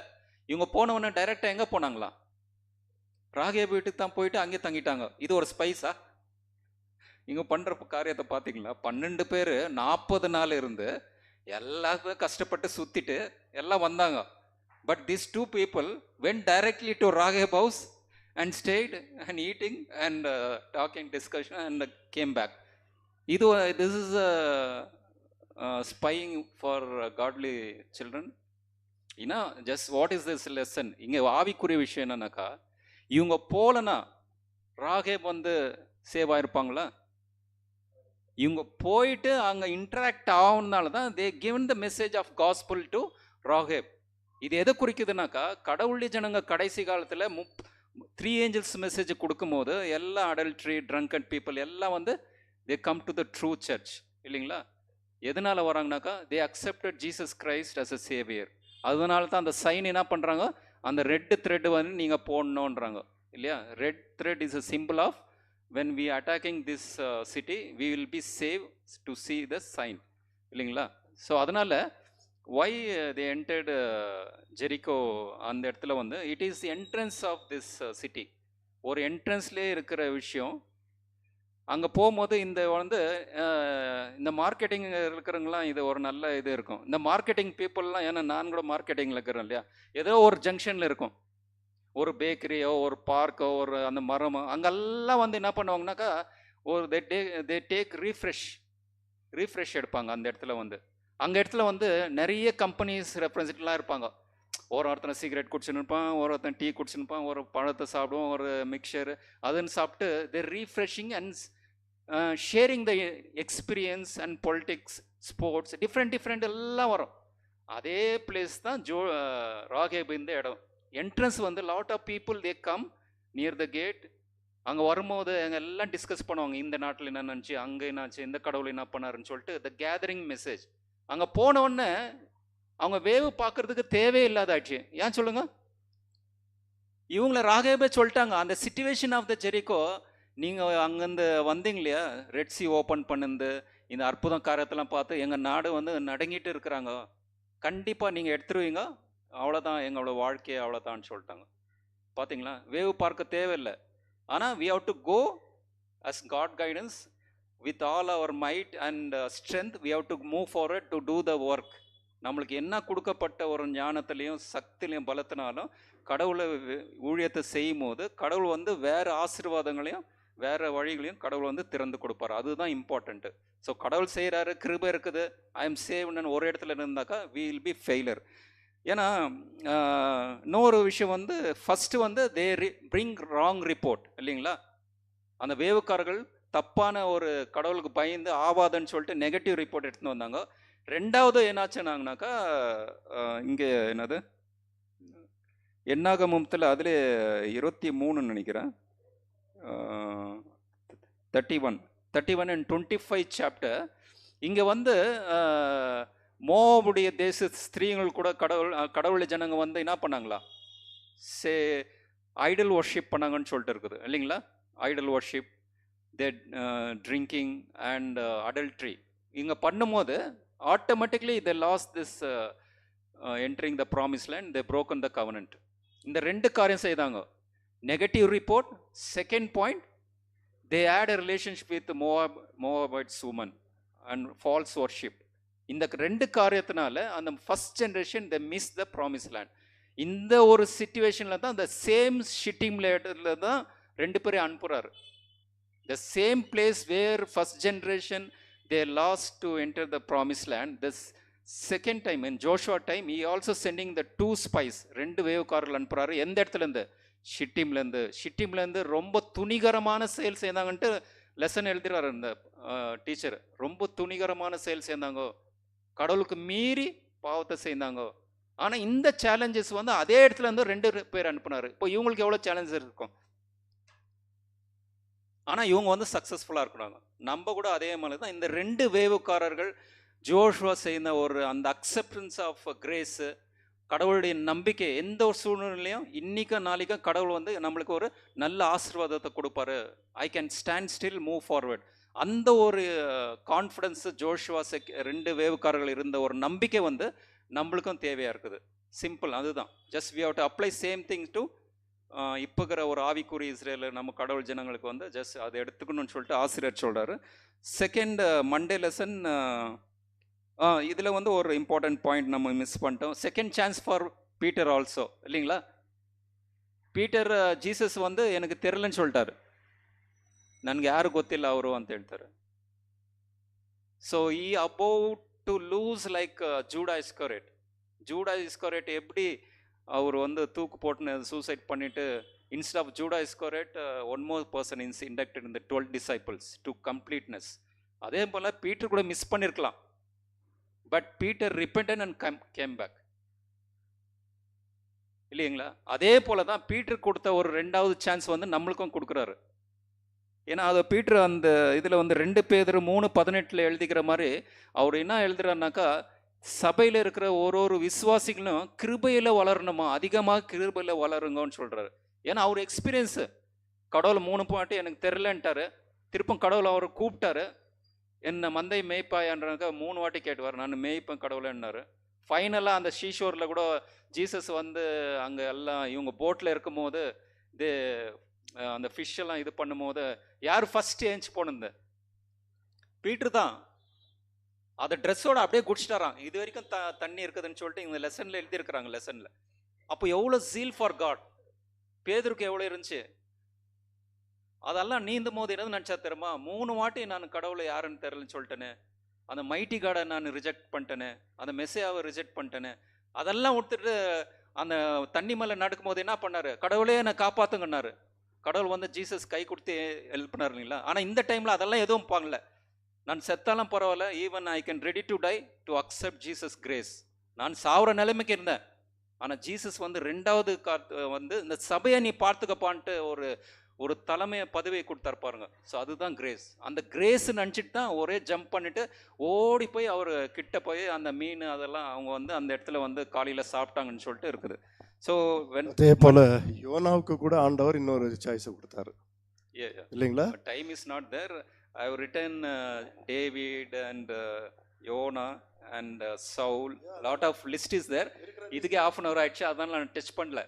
இவங்க போனவொடனே டைரெக்டாக எங்கே போனாங்களா, ராகேப் வீட்டுக்கு தான் போயிட்டு அங்கே தங்கிட்டாங்க. இது ஒரு ஸ்பைஸா? இவங்க பண்ணுற காரியத்தை பார்த்தீங்களா? 12 பேர் 40 நாள் இருந்து எல்லாருக்கும் கஷ்டப்பட்டு சுற்றிட்டு எல்லாம் வந்தாங்க. But this 2 people went directly to Ragheb house and stayed and eating and talking discussion and came back. This is spying for godly children. Just what is this lesson? இங்கே ஆவிக்குரிய விஷயம் என்னன்னாக்கா, இவங்க போலனா ராகேப் வந்து சேவ் ஆயிருப்பாங்களா? இவங்க போயிட்டு அங்கே இன்டராக்ட் ஆகுனால தான் they given the message of gospel to Rahab. இது எதை குறிக்குதுனாக்கா, கடவுளுடைய ஜனங்க கடைசி காலத்தில் 3 ஏஞ்சல்ஸ் மெசேஜ் கொடுக்கும்போது எல்லா அடல்ட்ரி ட்ரங்கன் பீப்புள் எல்லாம் வந்து they come to the true church, இல்லைங்களா? எதனால வராங்கனாக்கா, they accepted Jesus Christ as a saviour. அதனால தான் அந்த சைன் என்ன பண்ணுறாங்க, அந்த ரெட் த்ரெட் வந்து நீங்கள் போடணுன்றாங்க, இல்லையா? Red thread is a simple of when we attacking this city we will be saved to see the sign, இல்லைங்களா? ஸோ அதனால் why they entered Jericho அந்த இடத்துல வந்து it is the entrance of this city. ஒரு என்ட்ரன்ஸ்லேயே இருக்கிற விஷயம். அங்கே போகும்போது இந்த வந்து இந்த மார்க்கெட்டிங் இருக்கிறவங்களாம் இது ஒரு நல்ல இது இருக்கும். இந்த மார்க்கெட்டிங் பீப்புளெலாம், ஏன்னா நான் கூட மார்க்கெட்டிங்கில் இருக்கிறேன் இல்லையா, ஏதோ ஒரு ஜங்ஷனில் இருக்கும், ஒரு பேக்கரியோ ஒரு பார்க்கோ ஒரு அந்த மரமோ, அங்கெல்லாம் வந்து என்ன பண்ணுவாங்கனாக்கா, ஒரு தே டேக் ரீஃப்ரெஷ் எடுப்பாங்க அந்த இடத்துல வந்து. அங்கே இடத்துல வந்து நிறைய கம்பெனிஸ் ரெப்ரசன்ட்லாம் இருப்பாங்க. ஒருத்தனை சிகரெட் குடிச்சுன்னு இருப்பான், ஒருத்தன் டீ குடிச்சுன்னு இருப்பான், ஒரு பழத்தை சாப்பிடுவோம், ஒரு மிக்சர் அதுன்னு சாப்பிட்டு they refreshing and sharing the experience and politics, sports, different எல்லாம் வரும். அதே பிளேஸ் தான் ராகேப் இந்த இடம். என்ட்ரன்ஸ் வந்து lot of people they come near the gate. அங்கே வரும்போது அங்கே எல்லாம் டிஸ்கஸ் பண்ணுவாங்க, இந்த நாட்டில் என்ன நினச்சி, அங்கே என்னாச்சு, இந்த கடவுள் என்ன பண்ணாருன்னு சொல்லிட்டு த கேதரிங் மெசேஜ். அங்கே போனவுடனே அவங்க வேவு பார்க்கறதுக்கு தேவையில்லாதாச்சு. ஏன் சொல்லுங்க? இவங்கள ராகேபே சொல்லிட்டாங்க. அந்த சிச்சுவேஷன் ஆஃப் த ஜெரிகோ, நீங்கள் அங்கேருந்து வந்தீங்க இல்லையா, ரெட் சி ஓப்பன் பண்ணுந்து இந்த அற்புதம் காரியத்தெல்லாம் பார்த்து எங்கள் நாடு வந்து நடுங்கிட்டு இருக்கிறாங்க, கண்டிப்பாக நீங்கள் எடுத்துருவீங்க, அவ்வளோதான் எங்களோட வாழ்க்கையை அவ்வளோதான்னு சொல்லிட்டாங்க. பார்த்தீங்களா? வேவு பார்க்க தேவையில்லை. ஆனால் we have to go as God guidance with all our might and strength. We have to move forward to do the work. நம்மளுக்கு என்ன கொடுக்கப்பட்ட ஒரு ஞானத்திலையும் சக்திலையும் பலத்தினாலும் கடவுளை ஊழியத்தை செய்யும் போது கடவுள் வந்து வேறு ஆசீர்வாதங்களையும் வேறு வழிகளையும் கடவுள் வந்து திறந்து கொடுப்பார். அதுதான் இம்பார்ட்டண்ட்டு. ஸோ கடவுள் செய்கிறாரு, கிருபை இருக்குது, ஐ எம் சேவ்னு ஒரு இடத்துல இருந்தாக்கா we will be failure. ஏன்னா இன்னொரு விஷயம் வந்து ஃபஸ்ட்டு வந்து தே பிரிங் ராங் ரிப்போர்ட், இல்லைங்களா? அந்த வேவுக்காரர்கள் தப்பான ஒரு கடவுளுக்கு பயந்து ஆவாதுன்னு சொல்லிட்டு நெகட்டிவ் ரிப்போர்ட் எடுத்துன்னு வந்தாங்க. ரெண்டாவது என்னாச்சுன்னாங்கனாக்கா, இங்கே என்னது என்னாகமத்தில் அதில் 23 நினைக்கிறேன், 31 and 25 சாப்டர். இங்கே வந்து மோபுடைய தேச ஸ்திரீகள் கூட கடவுளை ஜனங்க வந்து என்ன பண்ணாங்களா, ஐடல் வர்ஷிப் பண்ணாங்கன்னு சொல்லிட்டு இருக்குது, இல்லைங்களா? Idol worship, they drinking and adultery. இங்கே பண்ணும்போது automatically they lost this entering the promise land, they broken the covenant. இந்த 2 காரியம் செய்தாங்க. Negative report. Second point, they had a relationship with Moabites women and false worship. இந்த 2 காரியத்தினால அந்த first generation they miss the promise land. இந்த ஒரு சிச்சுவேஷனில் தான் அந்த சேம் ஷிட்டிங் லேட்டரில் தான் 2 பேரையும் அனுப்புகிறாரு. The same place where first generation they lost to enter the promise land, the second time in Joshua time he also sending the 2 spies, 2 வேவுக்காரர்கள் அனுப்புறாரு. எந்த இடத்துலேருந்து? ஷிட்டிம்லேருந்து ரொம்ப துணிகரமான செயல் செய்தாங்கன்ட்டு லெசன் எழுதுறாரு இந்த டீச்சர். ரொம்ப துணிகரமான செயல் செய்தாங்கோ, கடவுளுக்கு மீறி பாவத்தை செய்தாங்கோ. ஆனால் இந்த சேலஞ்சஸ் வந்து அதே இடத்துல இருந்து 2 பேர் அனுப்புனாரு. இப்போ இவங்களுக்கு எவ்வளோ சேலஞ்சஸ் இருக்கும், ஆனால் இவங்க வந்து சக்ஸஸ்ஃபுல்லாக இருக்கிறாங்க. நம்ம கூட அதே மாதிரி தான் இந்த 2 வேவுக்காரர்கள் ஜோஷுவா செய்த ஒரு அந்த அக்செப்டன்ஸ் ஆஃப் கிரேஸு, கடவுளுடைய நம்பிக்கை. எந்த ஒரு சூழ்நிலையும் இன்னைக்கு நாளைக்கு கடவுள் வந்து நம்மளுக்கு ஒரு நல்ல ஆசீர்வாதத்தை கொடுப்பாரு. I can stand still, move forward. அந்த ஒரு கான்ஃபிடன்ஸ் ஜோஷுவா 2 வேவுக்காரர்கள் இருந்த ஒரு நம்பிக்கை வந்து நம்மளுக்கும் தேவையாக இருக்குது. சிம்பிள், அதுதான். Just we have to apply same thing to இப்போ இருக்கிற ஒரு ஆவிக்குறி இஸ்ரேல் நம்ம கடவுள் ஜனங்களுக்கு வந்து ஜஸ்ட் அதை எடுத்துக்கணும்னு சொல்லிட்டு ஆசிரியர் சொல்கிறாரு. செகண்ட் மண்டே லெசன், இதில் வந்து ஒரு இம்பார்ட்டன்ட் பாயிண்ட் நம்ம மிஸ் பண்ணிட்டோம். Second chance for Peter also, இல்லைங்களா? ಪೀಟರ್ ಜೀಸಸ್ ಒಂದು எனக்கு தெரியலன்னு சொல்லிட்டாரு, ನನಗೆ ಯಾರು ಗೊತ್ತಿಲ್ಲ ಅವರು ಅಂತ ಹೇಳ್ತಾರೆ. ಸೊ ಈ about to lose like Judas Iscariot எப்படி அவர் வந்து தூக்கு போட்டு சூசைட் பண்ணிட்டு, instead of Judas Iscariot one more person is inducted in the 12 disciples to completeness. அதே போல் பீட்டர் கூட மிஸ் பண்ணியிருக்கலாம், but Peter repented and came back, இல்லைங்களா? அதே போல தான் பீட்டர் கொடுத்த ஒரு 2வது சான்ஸ் வந்து நம்மளுக்கும் கொடுக்குறாரு. ஏன்னா அதை பீட்டர் அந்த இதில் வந்து 2 பேதுரு 3:18 எழுதிக்கிற மாதிரி அவர் என்ன எழுதுறாருனாக்கா, சபையில் இருக்கிற ஒரு விசுவாசிகளும் கிருபையில் வளரணுமா, அதிகமாக கிருபையில் வளருங்கன்னு சொல்கிறாரு. ஏன்னா அவர் எக்ஸ்பீரியன்ஸு, கடவுள் 3 பாட்டு எனக்கு தெரிலன்ட்டாரு, திருப்பம் கடவுள் அவர் கூப்பிட்டாரு, என்னை மந்தை மேய்ப்பாயான்றனாக்கா 3 வாட்டி கேட்டுவார், நான் மேய்ப்பேன் கடவுளைன்னாரு. ஃபைனலாக அந்த ஷீஷோரில் கூட ஜீசஸ் வந்து அங்கே எல்லாம் இவங்க போட்டில் இருக்கும் போது இது அந்த ஃபிஷ் எல்லாம் இது பண்ணும் போது யார் ஃபர்ஸ்ட் ஏஞ்சி போனது? பீட்ரு தான். அதை ட்ரெஸ்ஸோட அப்படியே குடிச்சிட்டாராம். இது வரைக்கும் தண்ணி இருக்குதுன்னு சொல்லிட்டு இந்த லெசனில் எழுதியிருக்கிறாங்க லெசனில். அப்போ எவ்வளோ ஜீல் ஃபார் காட் பேதுருக்கு எவ்வளோ இருந்துச்சு. அதெல்லாம் நீந்தும் போது என்ன நினச்சா தெரியுமா, 3 வாட்டி நான் கடவுளை யாருன்னு தெரியலன்னு சொல்லிட்டேனே, அந்த மைட்டி காடை நான் ரிஜெக்ட் பண்ணிட்டேனே, அந்த மெஸ்ஸையாவை ரிஜெக்ட் பண்ணிட்டேனே, அதெல்லாம் விட்டுட்டு அந்த தண்ணி மேலே நடக்கும் போது என்ன பண்ணாரு, கடவுளே என்னை காப்பாற்றுங்கன்னாரு. கடவுள் வந்து ஜீசஸ் கை கொடுத்து ஹெல்ப் பண்ணார், இல்லைங்களா? ஆனால் இந்த டைமில் அதெல்லாம் எதுவும் பண்ணல. நான் செத்தாலும் பரவாயில்ல, even I can ready to tie to accept Jesus grace. நான் சாவுற நிலைமைக்கு இருந்தேன், ஆனால் ஜீசஸ் வந்து 2வது வந்து இந்த சபையை நீ பார்த்துக்கப்பான்ட்டு ஒரு தலைமை பதவியை கொடுத்தாரு பாருங்க. ஸோ அதுதான் கிரேஸ். அந்த கிரேஸ் நினச்சிட்டு தான் ஒரே ஜம்ப் பண்ணிட்டு ஓடி போய் அவர் கிட்ட போய் அந்த மீன் அதெல்லாம் அவங்க வந்து அந்த இடத்துல வந்து காலையில் சாப்பிட்டாங்கன்னு சொல்லிட்டு இருக்குது. ஸோ அதே போல யோனாவுக்கு கூட ஆண்டவர் இன்னொரு சாய்ஸை கொடுத்தாரு, இல்லைங்களா? Time is not there. I have written David and Jonah and Saul, lot of list is there. இதுக்கே 1/2 hour ஆயிடுச்சு, அதனால நான் டச் பண்ணல.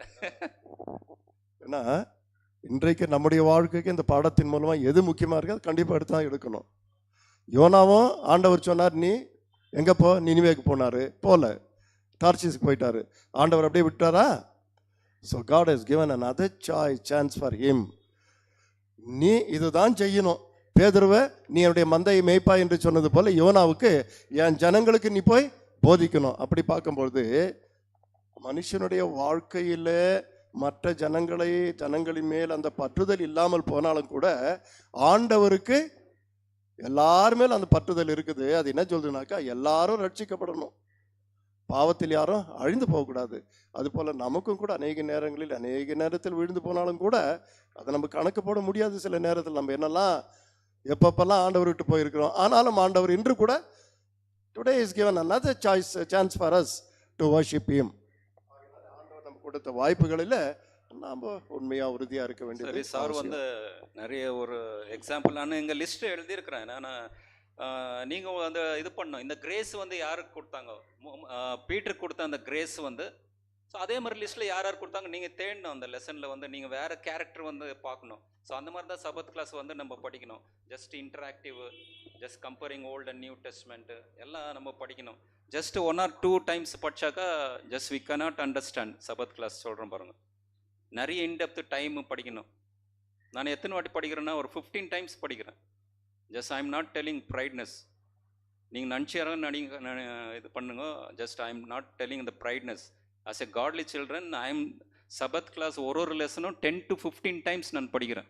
ஏன்னா இன்றைக்கு நம்முடைய வாழ்க்கைக்கு இந்த பாடத்தின் மூலமா எது முக்கியமா இருக்கு அது கண்டிப்பா எடுத்து தான் எடுக்கணும். யோனாவும் ஆண்டவர் சொன்னார், நீ எங்க போ, நினிவேக்கு போனாரு, போல டார்சிஸ்க்கு போயிட்டாரு. ஆண்டவர் அப்படியே விட்டாரா? So God has given another chance for him. நீ இதுதான் செய்யணும். பேதுருவை நீ என்னுடைய மந்தையை மேய்ப்பா என்று சொன்னது போல யோனாவுக்கு என் ஜனங்களுக்கு நீ போய் போதிக்கணும். அப்படி பார்க்கும்பொழுது மனுஷனுடைய வாழ்க்கையில் மற்ற ஜனங்களின் மேல் அந்த பற்றுதல் இல்லாமல் போனாலும் கூட ஆண்டவருக்கு எல்லார் மேல் அந்த பற்றுதல் இருக்குது. அது என்ன சொல்றதுனாக்கா, எல்லாரும் ரட்சிக்கப்படணும், பாவத்தில் யாரும் அழிந்து போகக்கூடாது. அதுபோல் நமக்கும் கூட அநேக நேரத்தில் விழுந்து போனாலும் கூட அதை நம்ம கணக்கு போட முடியாது. சில நேரத்தில் நம்ம என்னெல்லாம் எப்பப்பெல்லாம் ஆண்டவர் விட்டு போயிருக்கிறோம். ஆனாலும் ஆண்டவர் இன்று கூட today is given another chance for us to worship him. ஆண்டவர் நம்ம கொடுத்த வாய்ப்புகளில் நாம் உண்மையாக உறுதியாக இருக்க வேண்டியது. சரி சார், வந்து நிறைய ஒரு எக்ஸாம்பிள் நான் எங்கள் லிஸ்ட்டு எழுதியிருக்கிறேன். நான் நீங்கள் அந்த இது பண்ணோம், இந்த கிரேஸ் வந்து யாருக்கு கொடுத்தாங்க, பீட்டருக்கு கொடுத்த அந்த கிரேஸ் வந்து. ஸோ அதே மாதிரி லிஸ்ட்டில் யார் யார் கொடுத்தாங்க நீங்கள் தேடணும். அந்த லெசனில் வந்து நீங்கள் வேறு கேரக்டர் வந்து பார்க்கணும். ஸோ அந்த மாதிரி தான் சபத் கிளாஸ் வந்து நம்ம படிக்கணும். Just interactive, just comparing old and new testament எல்லாம் நம்ம படிக்கணும். ஜஸ்ட் 1 or 2 times படித்தாக்கா just we cannot understand Sabbath class. சொல்கிறேன் பாருங்கள், நிறைய இன்டெப்த் டைம் படிக்கணும். நான் எத்தனை வாட்டி படிக்கிறேன்னா ஒரு 15 times படிக்கிறேன். Just I am not telling brightness. நீங்கள் நினச்சாரம் இது பண்ணுங்க. Just I am not telling the brightness. As a godly children I am Sabbath class ஒரு லெசனும் 10 to 15 டைம்ஸ் நான் படிக்கிறேன்.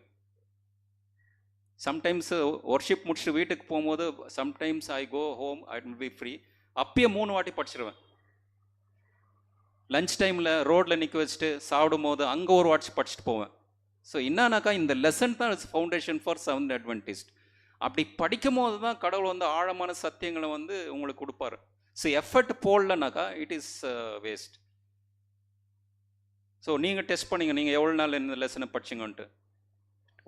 சம்டைம்ஸ் ஒர்ஷிப் முடிச்சுட்டு வீட்டுக்கு போகும்போது sometimes I go home, I will be free, அப்பயே 3 வாட்டி படிச்சிருவேன். லஞ்ச் டைமில் ரோட்டில் நிற்க வச்சுட்டு சாப்பிடும் போது அங்கே ஒரு வாட்ச் படிச்சுட்டு போவேன். ஸோ என்னன்னாக்கா இந்த லெசன் தான் ஃபவுண்டேஷன் ஃபார் செவன்த் அட்வென்டிஸ்ட். அப்படி படிக்கும் போது தான் கடவுள் வந்து ஆழமான சத்தியங்களை வந்து உங்களுக்கு கொடுப்பாரு. ஸோ எஃபர்ட் போடலனாக்கா இட் இஸ் வேஸ்ட். ஸோ நீங்கள் டெஸ்ட் பண்ணிங்க, நீங்கள் எவ்வளோ நாள் இந்த லெசனை படிச்சிங்கன்ட்டு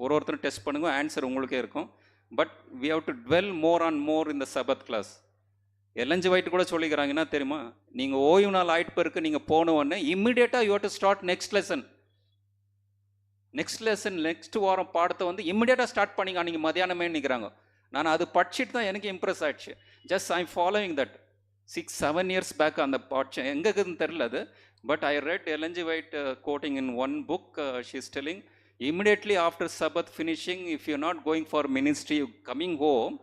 ஒருத்தரும் டெஸ்ட் பண்ணுங்க, ஆன்சர் உங்களுக்கே இருக்கும். But we have to dwell more on more இந்த சபத் கிளாஸ். எல்என்ஜி வைட்டு கூட சொல்லிக்கிறாங்க, என்ன தெரியுமா, நீங்கள் ஓய்வு நாள் ஆயிட்டு பிறகு நீங்கள் போன உடனே இம்மிடியேட்டாக you have to start next lesson. Next வாரம் பாடத்தை வந்து இம்மிடியேட்டாக ஸ்டார்ட் பண்ணிங்க. அன்றைக்கி மதியானமே நிற்கிறாங்க. நான் அது படிச்சுட்டு தான் எனக்கு இம்ப்ரெஸ் ஆகிடுச்சு. Just I am following that. 6-7 years back அந்த பாட்ச் எங்கே இருக்குதுன்னு தெரில அது. But I read Ellen G White quoting in one book. She is telling immediately after Sabbath finishing, if you're not going for ministry, coming home,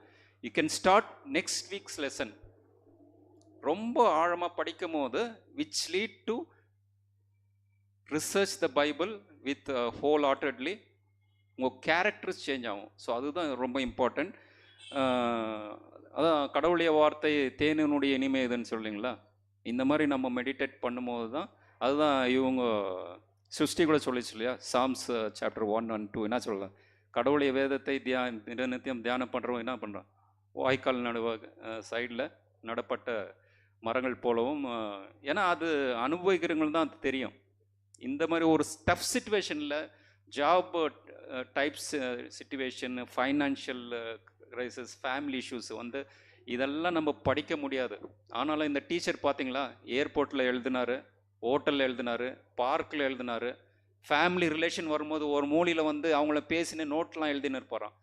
you can start next week's lesson. ரொம்ப ஆழமாக படிக்கும் போது which lead to research the Bible with wholeheartedly, உங்கள் கேரக்டர்ஸ் சேஞ்ச் ஆகும். ஸோ அதுதான் ரொம்ப இம்பார்ட்டண்ட். அதான் கடவுளுடைய வார்த்தை தேனினுடைய இனிமை இதுன்னு சொல்லிங்களா, இந்த மாதிரி நம்ம மெடிடேட் பண்ணும்போது தான், அதுதான் இவங்க சிருஷ்டி கூட சொல்லிச்சு இல்லையா, சாம்ஸ் சாப்டர் 1 and 2 என்ன சொல்லலாம், கடவுளுடைய வேதத்தை நித்தியம் தியானம் பண்ணுறவங்க என்ன பண்ணுறான், வாய்க்கால் நடுவ சைடில் நடப்பட்ட மரங்கள் போலவும். ஏன்னா அது அனுபவிக்கிறவங்களுக்கு தான் அது தெரியும். இந்த மாதிரி ஒரு டஃப் சிச்சுவேஷனில், job types situation, financial crisis, family issues வந்து இதெல்லாம் நம்ம படிக்க முடியாது. ஆனாலும் இந்த டீச்சர் பார்த்தீங்களா, ஏர்போர்ட்டில் எழுதினார், ஹோட்டலில் எழுதினார், பார்க்கில் எழுதினார், ஃபேமிலி ரிலேஷன் வரும்போது ஒரு மூலையில் வந்து அவங்கள பேசின நோட்லாம் எழுதினு இருப்பாராம்.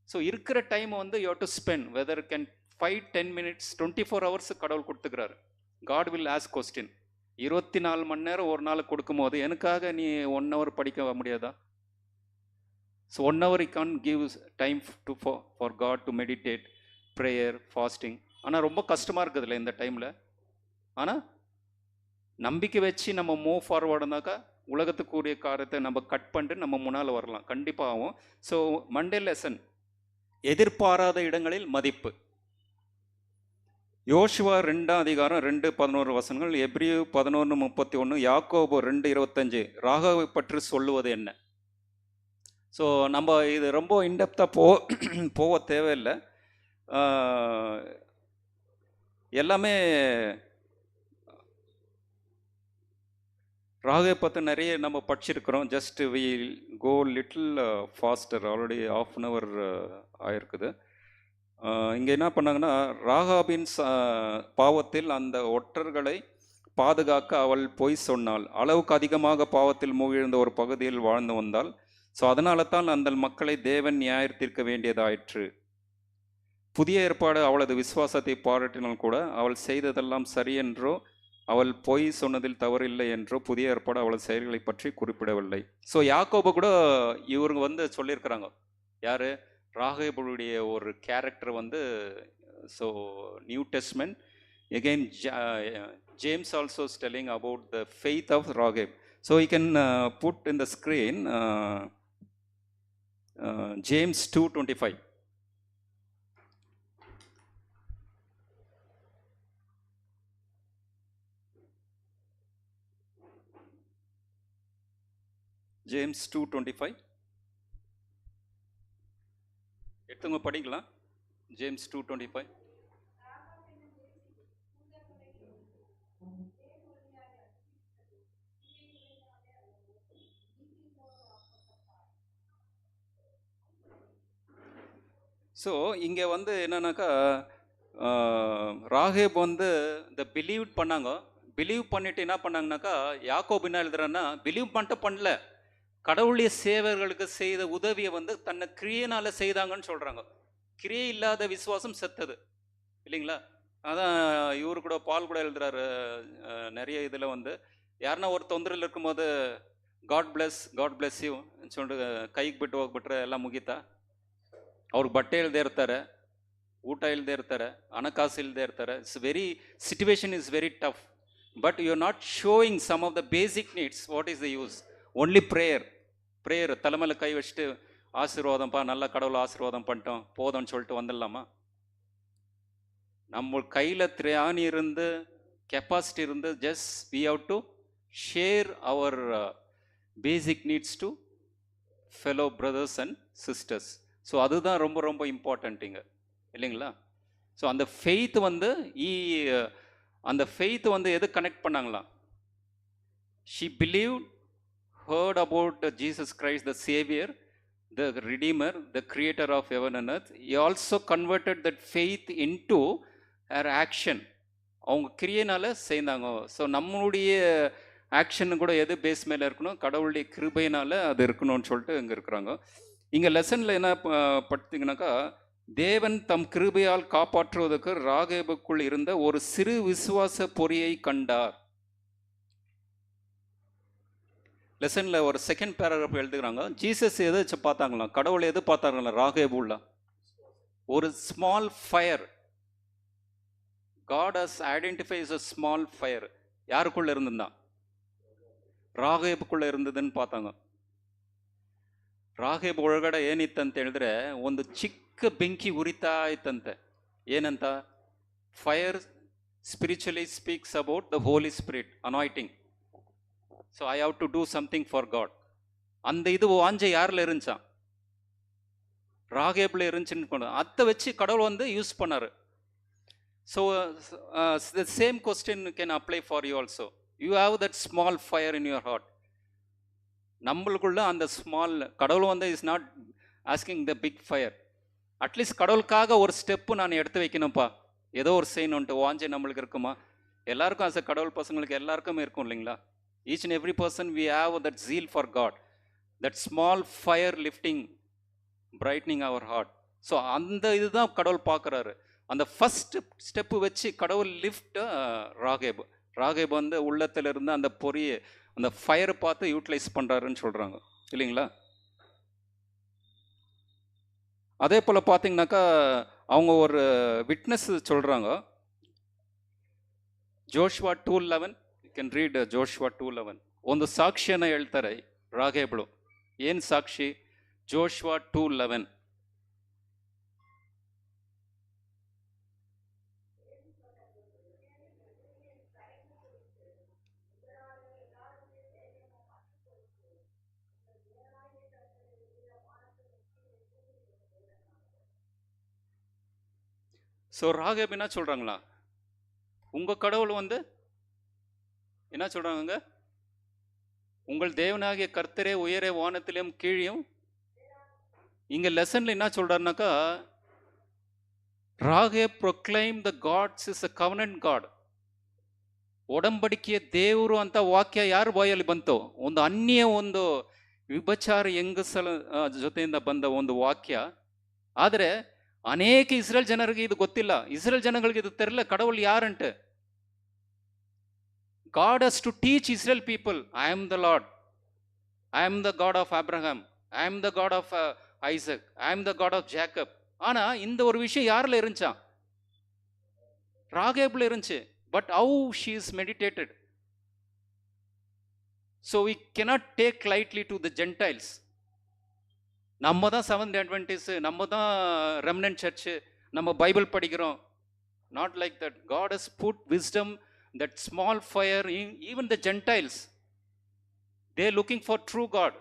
ஸோ இருக்கிற டைம் வந்து you have to spend, whether can 5-10 minutes 24 hours கடவுள் கொடுத்துக்கிறாரு. God will ask question. 24 மணி நேரம் ஒரு நாள் கொடுக்கும்போது எனக்காக நீ 1 hour படிக்க முடியாதா? So 1 hour you can't give time for God to meditate, prayer, fasting. ஆனால் ரொம்ப கஷ்டமாக இருக்குதுல்ல இந்த டைமில். ஆனால் நம்பிக்கை வச்சு நம்ம மூவ் ஃபார்வர்டுனாக்கா உலகத்துக்குரிய காரியத்தை நம்ம கட் பண்ணிட்டு நம்ம முன்னால் வரலாம், கண்டிப்பாக ஆகும். ஸோ மண்டே லெசன், எதிர்பாராத இடங்களில் மதிப்பு. யோசுவா 2ஆம் அதிகாரம் 2:11 வசனங்கள், எப்ரியு 11:31, யாக்கோபு 2:25 ராகாவை பற்றி சொல்லுவது என்ன. ஸோ நம்ம இது ரொம்ப இன்டெப்த்தாக போக தேவையில்லை. எல்லாமே ராகவை பற்றி நிறைய நம்ம படிச்சிருக்கிறோம். Just we go little faster. Already 1/2 hour ஆயிருக்குது. இங்கே என்ன பண்ணாங்கன்னா, ராகாபின் பாவத்தில் அந்த ஒற்றர்களை பாதுகாக்க அவள் பொய் சொன்னாள். அளவுக்கு அதிகமாக பாவத்தில் மூழ்கியிருந்த ஒரு பகுதியில் வாழ்ந்து வந்தாள். ஸோ அதனால தான் அந்த மக்களை தேவன் நியாயத்தீர்க்க வேண்டியதாயிற்று. புதிய ஏற்பாடு அவளது விசுவாசத்தை பாராட்டினால் கூட அவள் செய்ததெல்லாம் சரி என்றோ அவள் பொய் சொன்னதில் தவறில்லை என்றோ புதிய ஏற்பாடு அவளது செயல்களை பற்றி குறிப்பிடவில்லை. ஸோ யாக்கோபு கூட இவங்க வந்து சொல்லியிருக்கிறாங்க, யார், ராகேபுடைய ஒரு கேரக்டர் வந்து. So new testament again James also is telling about the faith of Rahab. So you can put in the screen James 2:25. James 2:25 எடுத்துங்க படிக்கலாம். James 2:25. ஸோ இங்கே வந்து என்னன்னாக்கா, ராகேப் வந்து இந்த பிலீவ் பண்ணாங்க. பிலீவ் பண்ணிட்டு என்ன பண்ணாங்கனாக்கா, யாக்கோபு என்ன எழுதுறான்னா, பிலீவ் பண்ணிட்டு பண்ணல, கடவுளுடைய சேவர்களுக்கு செய்த உதவியை வந்து தன்னை கிரியைனால செய்தாங்கன்னு சொல்கிறாங்க. கிரியை இல்லாத விசுவாசம் செத்தது இல்லைங்களா. அதான் இவரு கூட பால் கூட எழுதுறாரு நிறைய இதில் வந்து, யாருன்னா ஒரு தொந்தரவில் இருக்கும்போது காட் பிளஸ் யூ சொல்லிட்டு கைக்கு ಬಿಟ್ಟು ಹೋಗ್ಬಿಟ್ರೆ ಎಲ್ಲ ಮುಗೀತಾ, ಅವ್ರಿಗೆ ಬಟ್ಟೆ ಇಲ್ಲದೆ ಇರ್ತಾರೆ, ಊಟ ಇಲ್ಲದೆ ಇರ್ತಾರೆ, ಹಣಕಾಸು ಇಲ್ಲದೆ ಇರ್ತಾರೆ. It's very situation is very tough, but you are not showing some of the basic needs. What is the use? Only prayer தலைமையில கை வச்சுட்டு ஆசீர்வாதம்ப்பா, நல்ல கடவுள் ஆசீர்வாதம் பண்ணிட்டோம் போதும்னு சொல்லிட்டு வந்துடலாமா? நம்ம கையில் திராணி இருந்து கெப்பாசிட்டி இருந்து just we have to share our basic needs to fellow brothers and sisters. So அதுதான் ரொம்ப ரொம்ப இம்பார்ட்டண்ட்டுங்க, இல்லைங்களா? ஸோ அந்த ஃபெய்த் வந்து அந்த ஃபெய்த் வந்து எது கனெக்ட் பண்ணாங்களாம்? She believe, heard about Jesus Christ, the Savior, the Redeemer, the Creator of heaven and earth. He also converted that faith into her action. அவங்க கிரியைனால செய்தாங்க. ஸோ நம்மளுடைய ஆக்ஷன் கூட எது பேஸ் மேலே இருக்கணும்? கடவுளுடைய கிருபையினால அது இருக்கணும்னு சொல்லிட்டு இங்கே இருக்கிறாங்க. இங்கே லெசனில் என்ன பார்த்தீங்கன்னாக்கா, தேவன் தம் கிருபையால் காப்பாற்றுவதற்கு ராகேபுக்குள் இருந்த ஒரு சிறு விசுவாச பொறியை கண்டார். லெசனில் ஒரு செகண்ட் பேராகிராஃப் எழுதுகிறாங்க. ஜீசஸ் எதை வச்சு பார்த்தாங்களாம்? கடவுளை எது பார்த்தாங்களா? ராகேபுள்ள ஒரு small fire. God has identifies a small fire. யாருக்குள்ள இருந்துதான்? ರಾಗೇಬುக்குள்ள இருந்ததுன்னு பார்த்தாங்க. ರಾಗೇಬ್ ಒಳಗಡೆ ಏನಿತ್ತಂತ ಹೇಳಿದ್ರೆ ಒಂದು ಚಿಕ್ಕ ಬೆಂಕಿ ಉರಿತಾ ಇತ್ತಂತೆ. ಏನಂತ? Fire spiritually speaks about the holy spirit anointing. So I have to do something for God. அந்த இது வாஞ்சை யாரில் இருந்துச்சான்? ராகேபில் இருந்துச்சுன்னு கொண்டு அதை வச்சு கடவுள் வந்து யூஸ் பண்ணார். So the same question can apply for you also. You have that small fire in your heart. நம்மளுக்குள்ள அந்த ஸ்மால், கடவுள் வந்து is not asking the big fire. At least கடவுளுக்காக ஒரு ஸ்டெப்பு நான் எடுத்து வைக்கணும்ப்பா, ஏதோ ஒரு செய்யணுன்ட்டு வாஞ்சை நம்மளுக்கு இருக்குமா? எல்லாருக்கும் ஆசை, கடவுள் பசங்களுக்கு எல்லாருக்குமே இருக்கும் இல்லைங்களா? Each and every person we have that zeal for God, that small fire lifting, brightening our heart. So அந்த இதுதான் கடவுள் பார்க்குறாரு. அந்த ஃபஸ்ட் ஸ்டெப்பு வச்சு கடவுள் லிஃப்ட் ராகேப் வந்து உள்ளத்தில் இருந்து அந்த பொறியை, அந்த ஃபயரை பார்த்து யூட்டிலைஸ் பண்ணுறாருன்னு சொல்கிறாங்க, இல்லைங்களா? அதே போல் பார்த்தீங்கன்னாக்கா அவங்க ஒரு விட்னஸ் சொல்கிறாங்க. Joshua 2:11, can read Joshua 2:11. ಒಂದು ಸಾಕ್ಷಿಯನ್ನು ಹೇಳ್ತಾರೆ ರಾಗೇಬಳು. ಏನು ಸಾಕ್ಷಿ? ಜೋಶುವ 2:11. ஸோ ராகேப் என்ன சொல்கிறாங்களா? உங்கள் கடவுள் வந்து என்ன சொல்கிறாங்க? உங்கள் தேவனாகிய கர்த்தரே உயரே வானத்திலும் கீழியும். இங்கே லெசனில் என்ன சொல்கிறாருனாக்கா, Rahab proclaim the God's is a covenant God. ಒಡಂಬಡಿಕೆಯ ದೇವರು ಅಂತ ವಾಕ್ಯ ಯಾರ ಬಾಯಲ್ಲಿ ಬಂತು? ಒಂದು ಅನ್ಯ, ಒಂದು ವಿಭಚಾರ ಹೆಂಗಸಲ ಜೊತೆಯಿಂದ ಬಂದ ಒಂದು ವಾಕ್ಯ. ಆದರೆ ಅನೇಕ ಇಸ್ರೇಲ್ ಜನರಿಗೆ ಇದು ಗೊತ್ತಿಲ್ಲ. ಇಸ್ರೇಲ್ ಜನಗಳಿಗೆ ಇದು ತೆರಲ கடவுள் யாருன்ட்டு. God has to teach Israel people, I am the Lord. I am the God of Abraham. I am the God of Isaac. I am the God of Jacob. ஆனா இந்த ஒரு விஷயம் யாரில் இருந்துச்சா? ராகேப்ல இருந்துச்சு. But how she is meditated. So we cannot take lightly to the Gentiles. நம்ம தான் செவன்த் அட்வென்டிஸ்ட், நம்ம தான் ரெமனன்ட் சர்ச்சு, நம்ம பைபிள் படிக்கிறோம். Not like that. God has put wisdom, that small fire in even the Gentiles. They are looking for true God.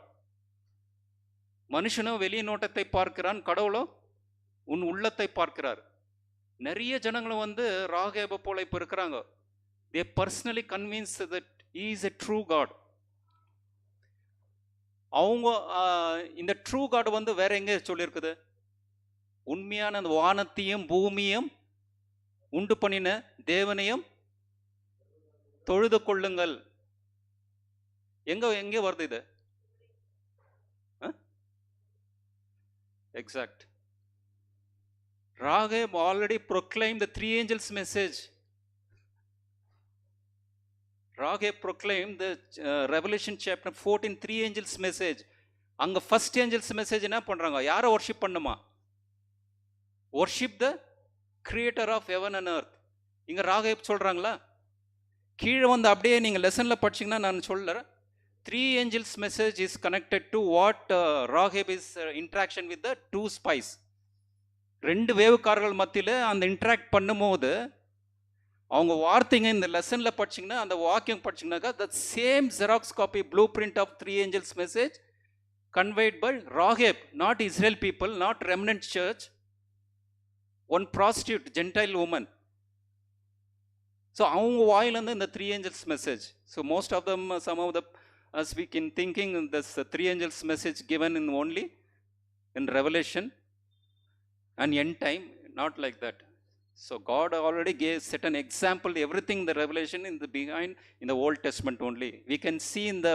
மனுஷனோ வெளிய நோட்டத்தை பார்க்கிறான், கடவுளோ உன் உள்ளத்தை பார்க்கிறார். நிறைய ஜனங்களும் வந்து ராகேப போல இப்போ இருக்கிறாங்க. They personally convinced that he is a true God. அவங்க இந்த ட்ரூ காட் வந்து வேற எங்கே சொல்லியிருக்குது? உண்மையான அந்த வானத்தையும் பூமியும் உண்டு பண்ணின தேவனையும் தொழுது கொள்ளுங்கள். எங்கே வருது இது? Exact. Rahab already proclaimed the three angels message. Rahab proclaimed the Revelation chapter 14 three angels message. அங்க ஃபர்ஸ்ட் ஏஞ்சல்ஸ் மெசேஜ் என்ன பண்றாங்க? யாரை வர்ஷிப் பண்ணுமா? Worship the creator of heaven and earth. இங்கே ராகேப் சொல்கிறாங்களா? கீழே வந்து அப்படியே நீங்கள் லெசனில் படிச்சிங்கன்னா நான் சொல்லுறேன். 3 angels message is connected to what Rahab is interaction with the 2 spies. 2 வேவுக்காரர்கள் மத்தியில் அந்த இன்ட்ராக்ட் பண்ணும்போது அவங்க வார்த்தைங்க இந்த லெசனில் படிச்சிங்கன்னா, அந்த வாக்கியம் படிச்சிங்கனாக்கா, the same xerox copy blueprint of 3 angels message conveyed by Rahab, not Israel people, not remnant church, one prostitute, Gentile woman. So அவங்க வாயிலேருந்து இந்த 3 angels message. So most of them, some of the as we can thinking this 3 angels message given in only in Revelation and end time, not like that. So God already gave set an example, everything the Revelation in the behind in the Old Testament only. We can see in the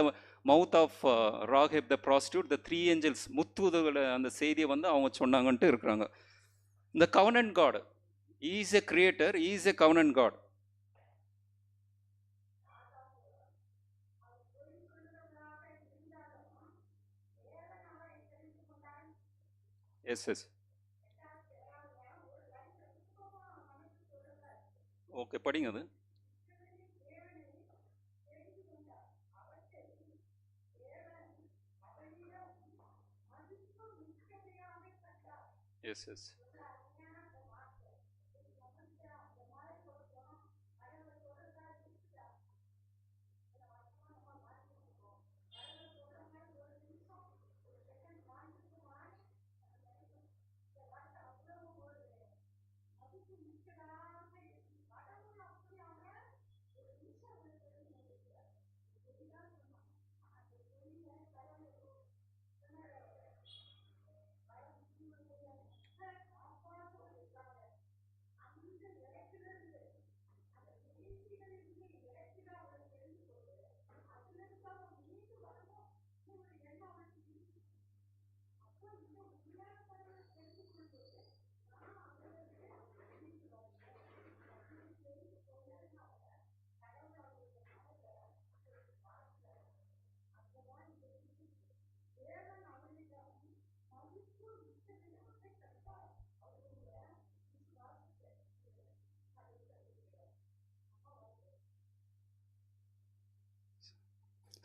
mouth of Rahab the prostitute, the 3 angels முத்துதல அந்த செய்தியை வந்து அவங்க சொன்னாங்கன்ட்டு இருக்கிறாங்க. The covenant God, he is a creator, he is a covenant God. Yes, yes. Okay, படிங்க அது. Yes yes.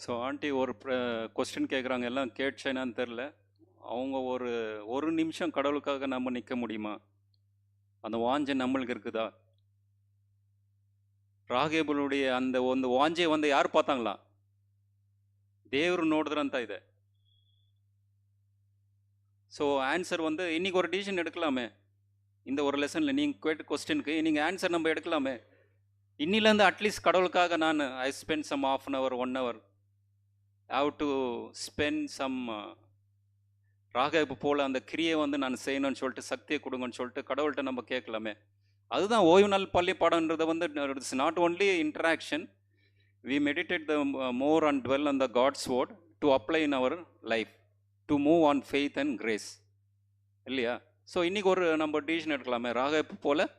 ஸோ ஆண்டி ஒரு கொஸ்டின் கேட்குறாங்க, எல்லாம் கேட்சேனான்னு தெரில. அவங்க ஒரு நிமிஷம் கடவுளுக்காக நம்ம நிற்க முடியுமா? அந்த வாஞ்சை நம்மளுக்கு இருக்குதா? ராகேபுளுடைய அந்த ಒಂದು வாஞ்சையை வந்து யார் பார்த்தாங்களா? தேவர் நோடுதுறಂತ ಇದೆ. ஸோ ஆன்சர் வந்து இன்னைக்கு ஒரு டிசிஷன் எடுக்கலாமே. இந்த ஒரு லெசனில் நீங்கள் கேட்ட கொஸ்டினுக்கு நீங்கள் ஆன்சர் நம்ம எடுக்கலாமே. இன்னிலேருந்து அட்லீஸ்ட் கடவுளுக்காக நான் I spend some ½ an hour 1 hour have to spend some Rahab போல் அந்த கிரியை வந்து நான் செய்யணும்னு சொல்லிட்டு, சக்தியை கொடுங்கன்னு சொல்லிட்டு கடவுள்கிட்ட நம்ம கேட்கலாமே. அதுதான் ஓய்வு நாள் பள்ளி பாடம்ன்றதை வந்து it's not only interaction. We meditate the more and dwell on the God's word to apply in our life to move on faith and grace, இல்லையா? ஸோ இன்றைக்கி ஒரு நம்ம டிசிஷன் எடுக்கலாமே, ராகேப் போல்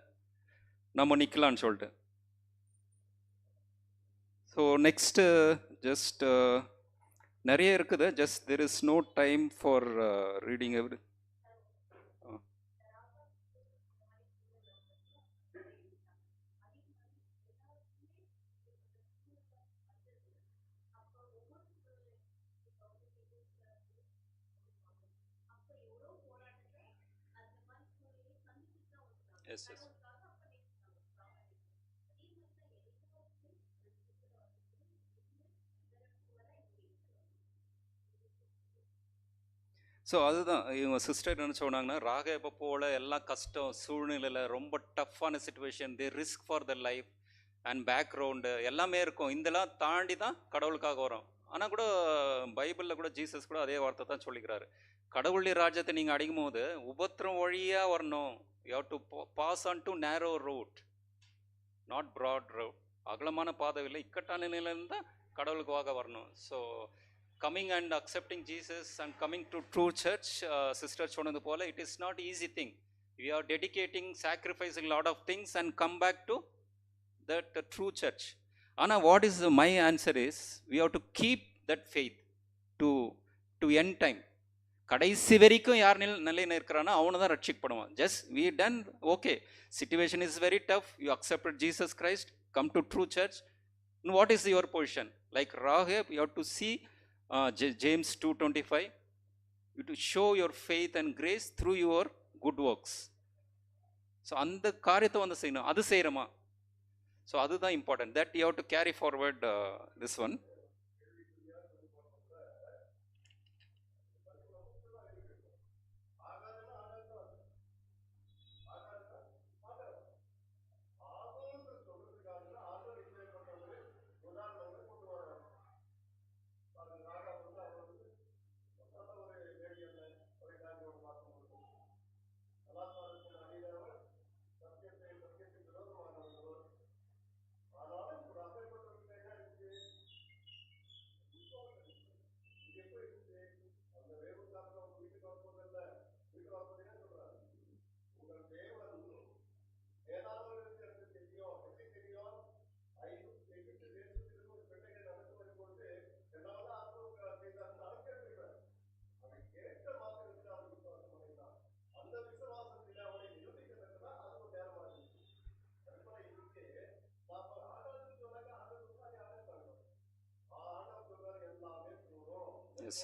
நம்ம நிற்கலான்னு சொல்லிட்டு. ஸோ நெக்ஸ்ட்டு ஜஸ்ட் நிறைய இருக்குது. Just there is no time for reading every. Yes yes. So அதுதான் இவங்க சிஸ்டர் என்ன சொன்னாங்கன்னா, ராகேப்பை போல் எல்லாம் கஷ்டம் சூழ்நிலையில் ரொம்ப டஃப்பான situation, the risk for the life and background எல்லாமே இருக்கும். இதெல்லாம் தாண்டி தான் கடவுளுக்காக வரும். ஆனால் கூட பைபிளில் கூட ஜீசஸ் கூட அதே வார்த்தை தான் சொல்லிக்கிறாரு. கடவுளுடைய ராஜ்யத்தை நீங்கள் அடையும் போது உபத்திரம் வழியாக வரணும். You have to pass on to narrow route, not broad route. அகலமான பாதையில் இக்கட்டான நிலையிலேருந்து தான் கடவுளுக்காக வரணும். So coming and accepting Jesus and coming to true church, sister சொன்னது போல, it is not easy thing. We are dedicating, sacrificing a lot of things and come back to that true church. Ana what is my answer is, we have to keep that faith to end time. கடைசி வரைக்கும் யார் நிலை நிற்கிறானோ அவனை தான் ரட்சிக்கப்படுவான். Just we done okay, situation is very tough, you accepted Jesus Christ, come to true church. What is your position? Like Rahab, you have to see James 2:25, you to show your faith and grace through your good works. So அந்த காரியத்தை வந்து செய்யணும். அது செய்கிறோமா? ஸோ அதுதான் important, that you have to carry forward this one. Yes.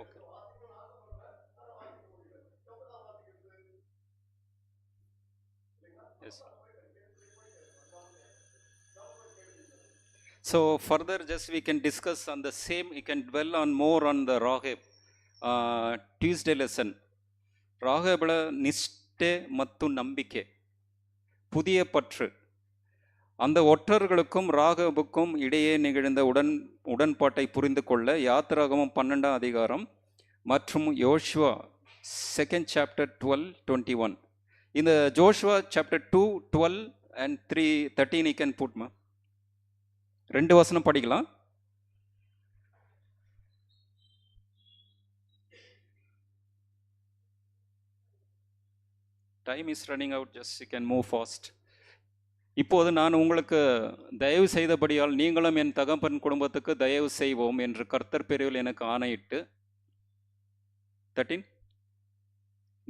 Okay. Yes. So further, just we can discuss on the same, we can dwell on more on the Rahab Tuesday lesson. ರಾಹೇಬಳ ನಿಷ್ಠೆ ಮತ್ತು ನಂಬಿಕೆ, புதிய பற்று. அந்த ஒற்றர்களுக்கும் ராகபுக்கும் இடையே நிகழ்ந்த உடன்பாட்டை புரிந்து கொள்ள யாத்திராகமம் 12ஆம் அதிகாரம் மற்றும் யோசுவா 2nd chapter 12-21. இந்த Joshua chapter 2:12 and 3:13 you can put ma. 2 வசனம் படிக்கலாம். Time is running out, just you can move fast. இப்போது நான் உங்களுக்கு தயவு செய்தபடியால் நீங்களும் என் தகப்பன் குடும்பத்துக்கு தயவு செய்வோம் என்று கர்த்தர் பேரில் எனக்கு ஆணையிட்டு. 13.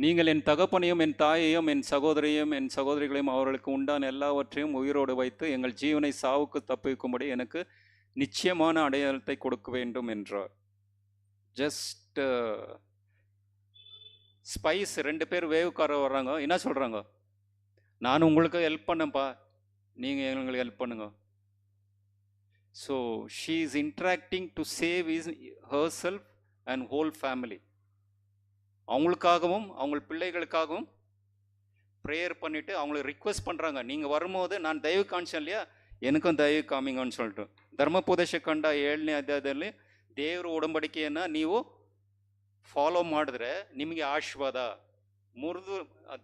நீங்கள் என் தகப்பனையும் என் தாயையும் என் சகோதரியையும் என் சகோதரிகளையும் அவர்களுக்கு உண்டான எல்லாவற்றையும் உயிரோடு வைத்து எங்கள் ஜீவனை சாவுக்கு தப்பிக்கும்படி எனக்கு நிச்சயமான அடையாளத்தை கொடுக்க வேண்டும் என்றார். ஜஸ்ட் ஸ்பைஸ் 2 பேர் வேவுக்காரர் வர்றாங்க, என்ன சொல்கிறாங்க? நான் உங்களுக்கு ஹெல்ப் பண்ணப்பா, நீங்கள் எங்களுக்கு ஹெல்ப் பண்ணுங்க. So she is interacting to save is her self and whole family. அவங்களுக்காகவும் அவங்க பிள்ளைகளுக்காகவும் ப்ரேயர் பண்ணிவிட்டு அவங்களுக்கு ரிக்வெஸ்ட் பண்ணுறாங்க, நீங்கள் வரும்போது நான் ದಯவு ಕಾಣಿಸೇನ್ இல்லையா, எனக்கும் ದಯவு ಕಾಮಿಂಗ್ சொல்லிட்டு. ಧರ್ಮೋಪದೇಶ ಕಂಡ 7ನೇ ಅಧ್ಯಾಯದಲ್ಲಿ ದೇವರ ಒಡಂಬಡಿಕೆಯನ್ನು ನೀವು ಫಾಲೋ ಮಾಡಿದ್ರೆ ನಿಮಗೆ ಆಶೀರ್ವಾದ,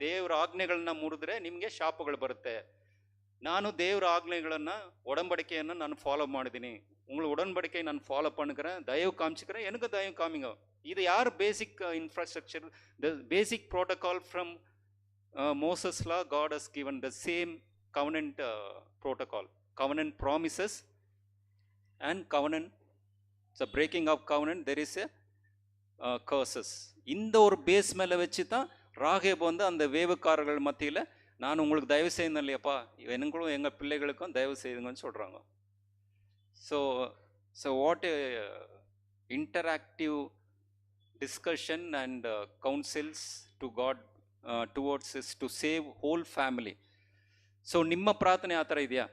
ದೇವರ ಆಜ್ಞೆಗಳನ್ನ ಮುರಿದ್ರೆ ನಿಮಗೆ ಶಾಪಗಳು ಬರುತ್ತೆ. ನಾನು ದೇವರ ಆಜ್ಞೆಗಳನ್ನು உடன்படிக்கைಯನ್ನು ನಾನು ஃபாலோ ಮಾಡಿದ್ದೀನಿ, உங்களுக்கு உடன்படிக்கை நான் ஃபாலோ பண்ணுக்கிறேன், தயவு காமிச்சுக்கிறேன், எனக்கு தயவு காமிங்க. இது யார் basic infrastructure, the basic protocol from Moses law. God has given the same covenant protocol, covenant promises and covenant. So breaking of covenant there is a curses. இந்த ஒரு பேஸ் மேலே வச்சு தான் ராகேப் வந்து அந்த வேவுக்காரர்கள் மத்தியில் நான் உங்களுக்கு தயவு செய்யணும் இல்லையாப்பா, எனக்கும் எங்கள் பிள்ளைகளுக்கும் தயவு செய்யுங்கன்னு சொல்கிறாங்க. So what interactive discussion and counsels to God towards is to save whole family. So ನಿಮ್ಮ ಪ್ರಾರ್ಥನೆ ಆ ಥರ ಇದೆಯಾ?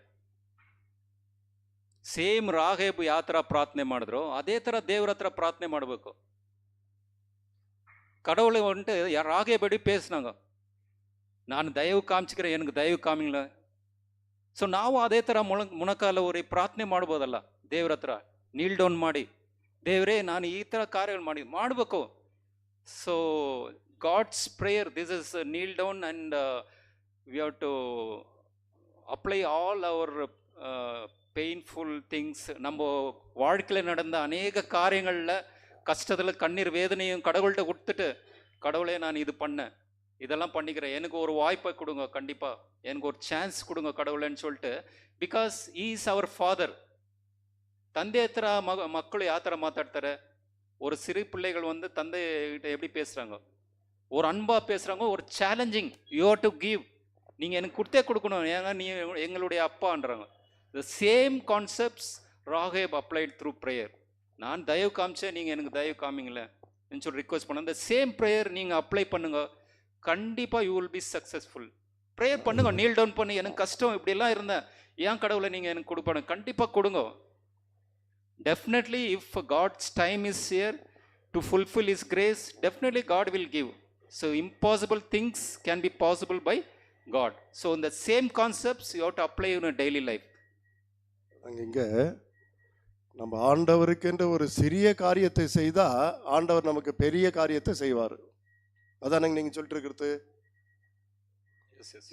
ಸೇಮ್ ರಾಹೇಬ್ ಯಾವ ಥರ ಪ್ರಾರ್ಥನೆ ಮಾಡಿದ್ರು ಅದೇ ಥರ ದೇವ್ರ ಹತ್ರ ಪ್ರಾರ್ಥನೆ ಮಾಡಬೇಕು. கடவுளை வந்துட்டு ராகேபடி பேசினாங்க, ನಾನು ದಯವು ಕಾಮಿಸಿக்கிறேன், எனக்கு ದಯವು ಕಾಮಿಂಗ್ಲ. ಸೊ ನಾವು ಅದೇ ಥರ ಮುಣಕಾಲ ಊರಿ ಪ್ರಾರ್ಥನೆ ಮಾಡ್ಬೋದಲ್ಲ ದೇವ್ರ ಹತ್ರ, ನೀಲ್ ಡೌನ್ ಮಾಡಿ, ದೇವರೇ ನಾನು ಈ ಥರ ಕಾರ್ಯಗಳು ಮಾಡಬೇಕು. So God's prayer, this is kneel down and we have to apply all our painful things, நம்ம வாழ்க்கையில் நடந்த அநேக காரியங்களில் கஷ்டத்தில் கண்ணீர் வேதனையும் கடவுள்கிட்ட கொடுத்துட்டு, கடவுளே நான் இது பண்ணேன், இதெல்லாம் பண்ணிக்கிறேன், எனக்கு ஒரு வாய்ப்பை கொடுங்க, கண்டிப்பாக எனக்கு ஒரு சான்ஸ் கொடுங்க கடவுளேன்னு சொல்லிட்டு, பிகாஸ் ಈಸ್ அவர் ஃபாதர். ತಂದೆ ಹತ್ರ ಮಕ್ಕಳು ಯಾವ ಥರ ಮಾತಾಡ್ತಾರೆ? ஒரு சிறு பிள்ளைகள் வந்து தந்தை கிட்ட எப்படி பேசுகிறாங்க? ஒரு அன்பாக பேசுகிறாங்க, ஒரு challenging, you have to give, நீங்கள் எனக்கு கொடுத்தே கொடுக்கணும், ஏன்னா நீ எங்களுடைய அப்பான்றாங்க. The same concepts Rahab applied through prayer. நான் தயவு காமிச்சேன், நீங்கள் எனக்கு தயவு காமிங்களேன்னு சொல்லி ரிக்வெஸ்ட் பண்ண, அந்த சேம் ப்ரேயர் நீங்கள் அப்ளை பண்ணுங்க, கண்டிப்பாக you will be successful. Prayer பண்ணுங்க, நீல் டவுன் பண்ணி, எனக்கு கஷ்டம் இப்படியெல்லாம் இருந்தேன், ஏன் கடவுளை நீங்கள் எனக்கு கொடுப்பானு, கண்டிப்பாக கொடுங்க. Definitely, if God's time is here to fulfill His grace, definitely God will give. So impossible things can be possible by God. So in the same concepts you have to apply in your daily life. இங்க நம்ம ஆண்டவருக்கென்ற ஒரு சிறிய காரியத்தை செய்தா ஆண்டவர் நமக்கு பெரிய காரியத்தை செய்வார். அதானங்க நீங்க சொல்லிட்டு இருக்கிறது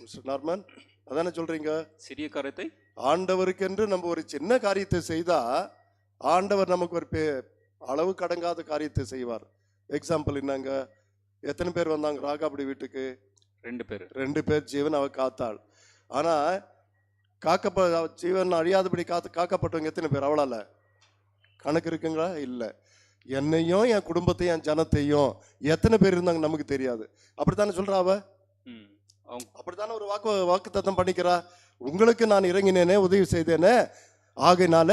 மிஸ்டர் நார்மன், அதானே சொல்றீங்க? சிறிய காரியத்தை ஆண்டவருக்கென்று நம்ம ஒரு சின்ன காரியத்தை செய்தா ஆண்டவர் நமக்கு ஒரு அளவு கடங்காத காரியத்தை செய்வார். எக்ஸாம்பிள் என்னங்க, எத்தனை பேர் வந்தாங்க ராகாபடி வீட்டுக்கு? 2 பேர் ஜீவன் அவ காத்தாள். ஆனா ஜீவன் அழியாதபடி காக்கப்பட்டவங்க எத்தனை பேர்? அவளால கணக்கு இருக்குங்களா? இல்லை. என்னையும் என் குடும்பத்தையும் என் ஜனத்தையும் எத்தனை பேர் இருந்தாங்க நமக்கு தெரியாது. அப்படித்தானே சொல்றா அவ? அப்படித்தானே ஒரு வாக்கு தத்தம் பண்ணிக்கிறா, உங்களுக்கு நான் இறங்கினேனே, உதவி செய்தேனே, ஆகையினால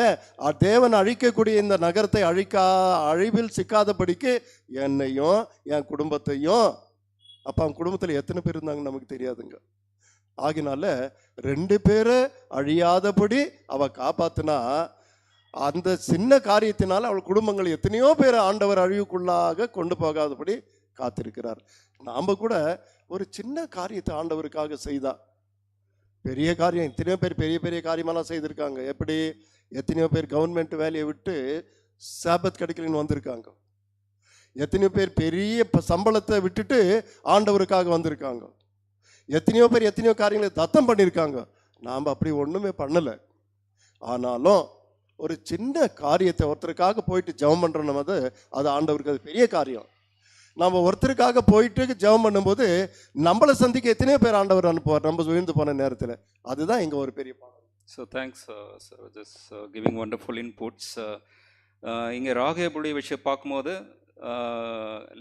தேவன் அழிக்கக்கூடிய இந்த நகரத்தை அழிவில் சிக்காதபடிக்கு என்னையும் என் குடும்பத்தையும். அப்ப அவன் குடும்பத்தில் எத்தனை பேர் இருந்தாங்க நமக்கு தெரியாதுங்க. ஆகினால 2 பேரை அழியாதபடி அவ காப்பாத்தினா, அந்த சின்ன காரியத்தினால அவள் குடும்பங்கள் எத்தனையோ பேர் ஆண்டவர் அழிவுக்குள்ளாக கொண்டு போகாதபடி காத்திருக்கிறார். நாம கூட ஒரு சின்ன காரியத்தை ஆண்டவருக்காக செய்தா பெரிய காரியம். எத்தனையோ பேர் பெரிய பெரிய காரியமெல்லாம் செய்திருக்காங்க. எப்படி? எத்தனையோ பேர் கவர்மெண்ட் வேலையை விட்டு சாபத் கிடைக்கலன்னு வந்திருக்காங்க. எத்தனையோ பேர் பெரிய சம்பளத்தை விட்டுட்டு ஆண்டவருக்காக வந்திருக்காங்க. எத்தனையோ பேர் எத்தனையோ காரியங்களை தத்தம் பண்ணியிருக்காங்க. நாம் அப்படி ஒன்றுமே பண்ணலை. ஆனாலும் ஒரு சின்ன காரியத்தை ஒருத்தருக்காக போயிட்டு ஜெபம் பண்ணுறோம், அது ஆண்டவருக்கு அது பெரிய காரியம். நம்ம ஒருத்தருக்காக போயிட்டு ஜெபம் பண்ணும்போது நம்மளை சந்திக்க எத்தனையோ பேர் ஆண்டவர் அனுப்புவார் நம்ம விழுந்து போன நேரத்தில். அதுதான் இங்கே ஒரு பெரிய பாடம். So thanks sir, just giving wonderful inputs. இங்கே ராகேபுடைய விஷயம் பார்க்கும்போது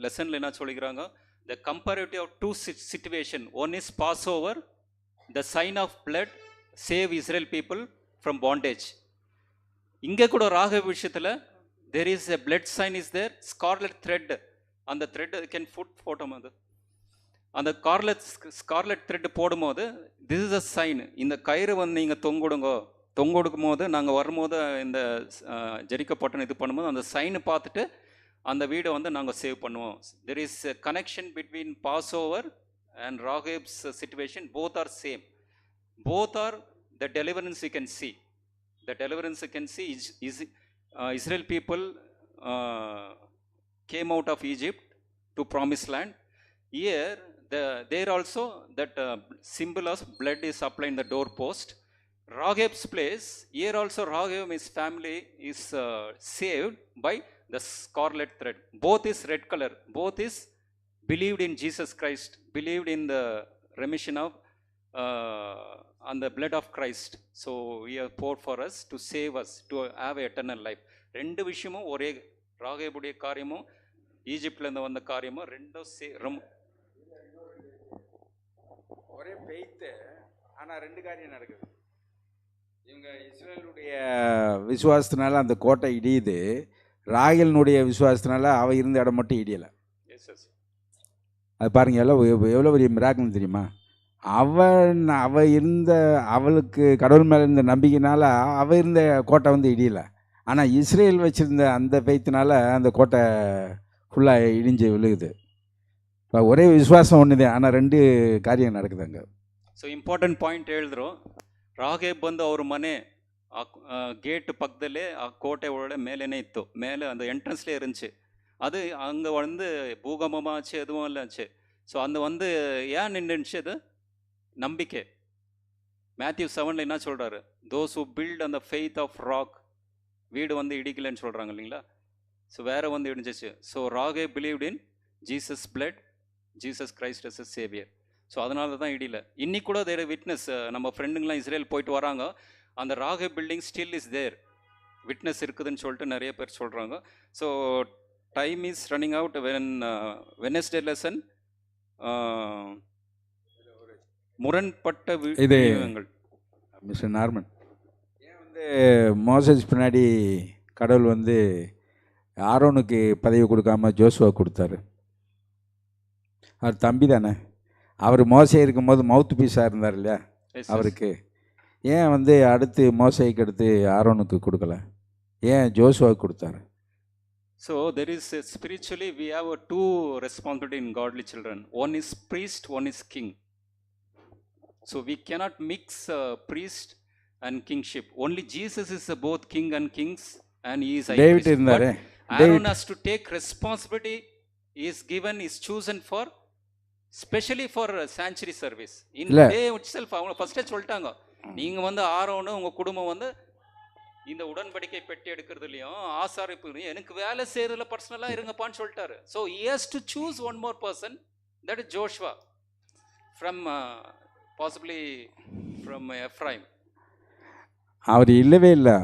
லெசனில் என்ன சொல்லிக்கிறாங்க? The comparative of 2 situation. One is pass over, the sign of blood save Israel people from bondage. இங்கே கூட ராகேப் விஷயத்தில் there is a blood sign is there, scarlet thread. அந்த த்ரெட் கேன் ஃபோட்டோ அது அந்த ஸ்கார்லெட் த்ரெட் போடும்போது திஸ் இஸ் அ சைன். இந்த கயிறு வந்து நீங்கள் தொங்கொடுக்கும் போது நாங்கள் வரும்போது இந்த ஜெரிக்கோ பட்டன் இது பண்ணும்போது அந்த சைனு பார்த்துட்டு அந்த வீடை வந்து நாங்கள் சேவ் பண்ணுவோம். There is a connection between pass over and Rahab's situation. Both are same. Both are the deliverance you can see. The deliverance you can see is Israel people came out of Egypt to promised land. Here there also that symbol of blood is applied in the doorpost. Ragheb's place, here also Ragheb, his family is saved by the scarlet thread. Both is red color. Both is believed in Jesus Christ, believed in the remission of on the blood of Christ. So he has poured for us to save us, to have eternal life. 2 விஷயமும் ஒரே, ராகேபுடைய காரியமும் ஈஜிப்ட்லேருந்து வந்த காரியமும் ரெண்டும் ஒரே பெய்த்து. ஆனால் 2 காரியம் நடக்குது. இவங்க இஸ்ரேலுடைய விசுவாசத்தினால அந்த கோட்டை இடியுது, ராகேலினுடைய விசுவாசத்தினால அவள் இருந்த இடம் மட்டும் இடியலை. அது பாருங்க, எவ்வளோ பெரிய மிராக்கிள் தெரியுமா? அவளுக்கு கடவுள் மேலே இருந்த நம்பிக்கைனால அவள் இருந்த கோட்டை வந்து இடியலை. ஆனால் இஸ்ரேல் வச்சுருந்த அந்த பெய்த்தினால அந்த கோட்டை ஃபுல்லாக இடிஞ்சு விழுகுது. இப்போ ஒரே விசுவாசம் ஒன்று தான், ஆனால் 2 காரியம் நடக்குது அங்கே. ಸೊ ಇಂಪಾರ್ಟೆಂಟ್ ಪಾಯಿಂಟ್ ಹೇಳಿದ್ರು. ರಾಗೇಬ್ ಬಂದು ಅವ್ರ ಮನೆ ಗೇಟ್ ಪಕ್ಕದಲ್ಲೇ ಆ ಕೋಟೆ ಒಳಗಡೆ ಮೇಲೇನೇ ಇತ್ತು, ಮೇಲೆ அந்த என்ட்ரன்ஸ்லேயே இருந்துச்சு. அது அங்கே வந்து பூகம்பமாக ஆச்சு, எதுவும் இல்லை ஆச்சு. ஸோ அந்த வந்து ஏன் நின்றுச்சு? அது நம்பிக்கை. மேத்யூ 7 என்ன சொல்கிறாரு? Those who build on the faith of rock. வீடு வந்து இடிக்கலன்னு சொல்கிறாங்க இல்லைங்களா? ஸோ வேற வந்து இடிஞ்சிச்சு. So Rahab believed in Jesus blood, Jesus Christ as a savior. So அதனால தான் இடியில. இன்னைக்கு கூட தேர் விட்னஸ், நம்ம ஃப்ரெண்டுங்களாம் இஸ்ரேல் போயிட்டு வராங்க, அந்த Rahab building still is there, witness இருக்குதுன்னு சொல்லிட்டு நிறைய பேர் சொல்கிறாங்க. So time is running out. Wednesday lesson முரண்பட்ட இது விழுமியங்கள். மிஸ்டர் நார்மன், ஏன் வந்து மோசஸ் பின்னாடி கடவுள் வந்து ஆரோனுக்கு பதவி கொடுக்காம ஜோசுவா கொடுத்தாரு? அவர் தம்பி தானே, அவர் மோசே இருக்கும்போது மவுத் பீஸாக இருந்தார் இல்லையா அவருக்கு. ஏன் வந்து அடுத்து மோசைக்கு அடுத்து ஆரோனுக்கு கொடுக்கல, ஏன் ஜோசுவாவுக்கு கொடுத்தாரு? So there is spiritually we have two responsibility in godly children. One is priest, one is king. So we cannot mix priest and kingship. Only Jesus is both king and kings, and he is high David priest. இருந்தாரு. But Aaron has to take responsibility. He is given, is chosen for specially for sanctuary service. In இல்ல. day itself அவங்க ஃபர்ஸ்டே சொல்லிட்டாங்க, நீங்க வந்து ஆரோனும் உங்க குடும்பம் வந்து இந்த உடன்படிக்கை பெட்டி எடுக்கிறதுலையும் ஆசாரிப்பு எனக்கு வேலை செய்யறதுல பர்சனலா இருங்கப்பான்னு சொல்லிட்டாரு. So he has to choose one more person, that is Joshua from possibly from Ephraim. அவர் இல்லவே இல்லை.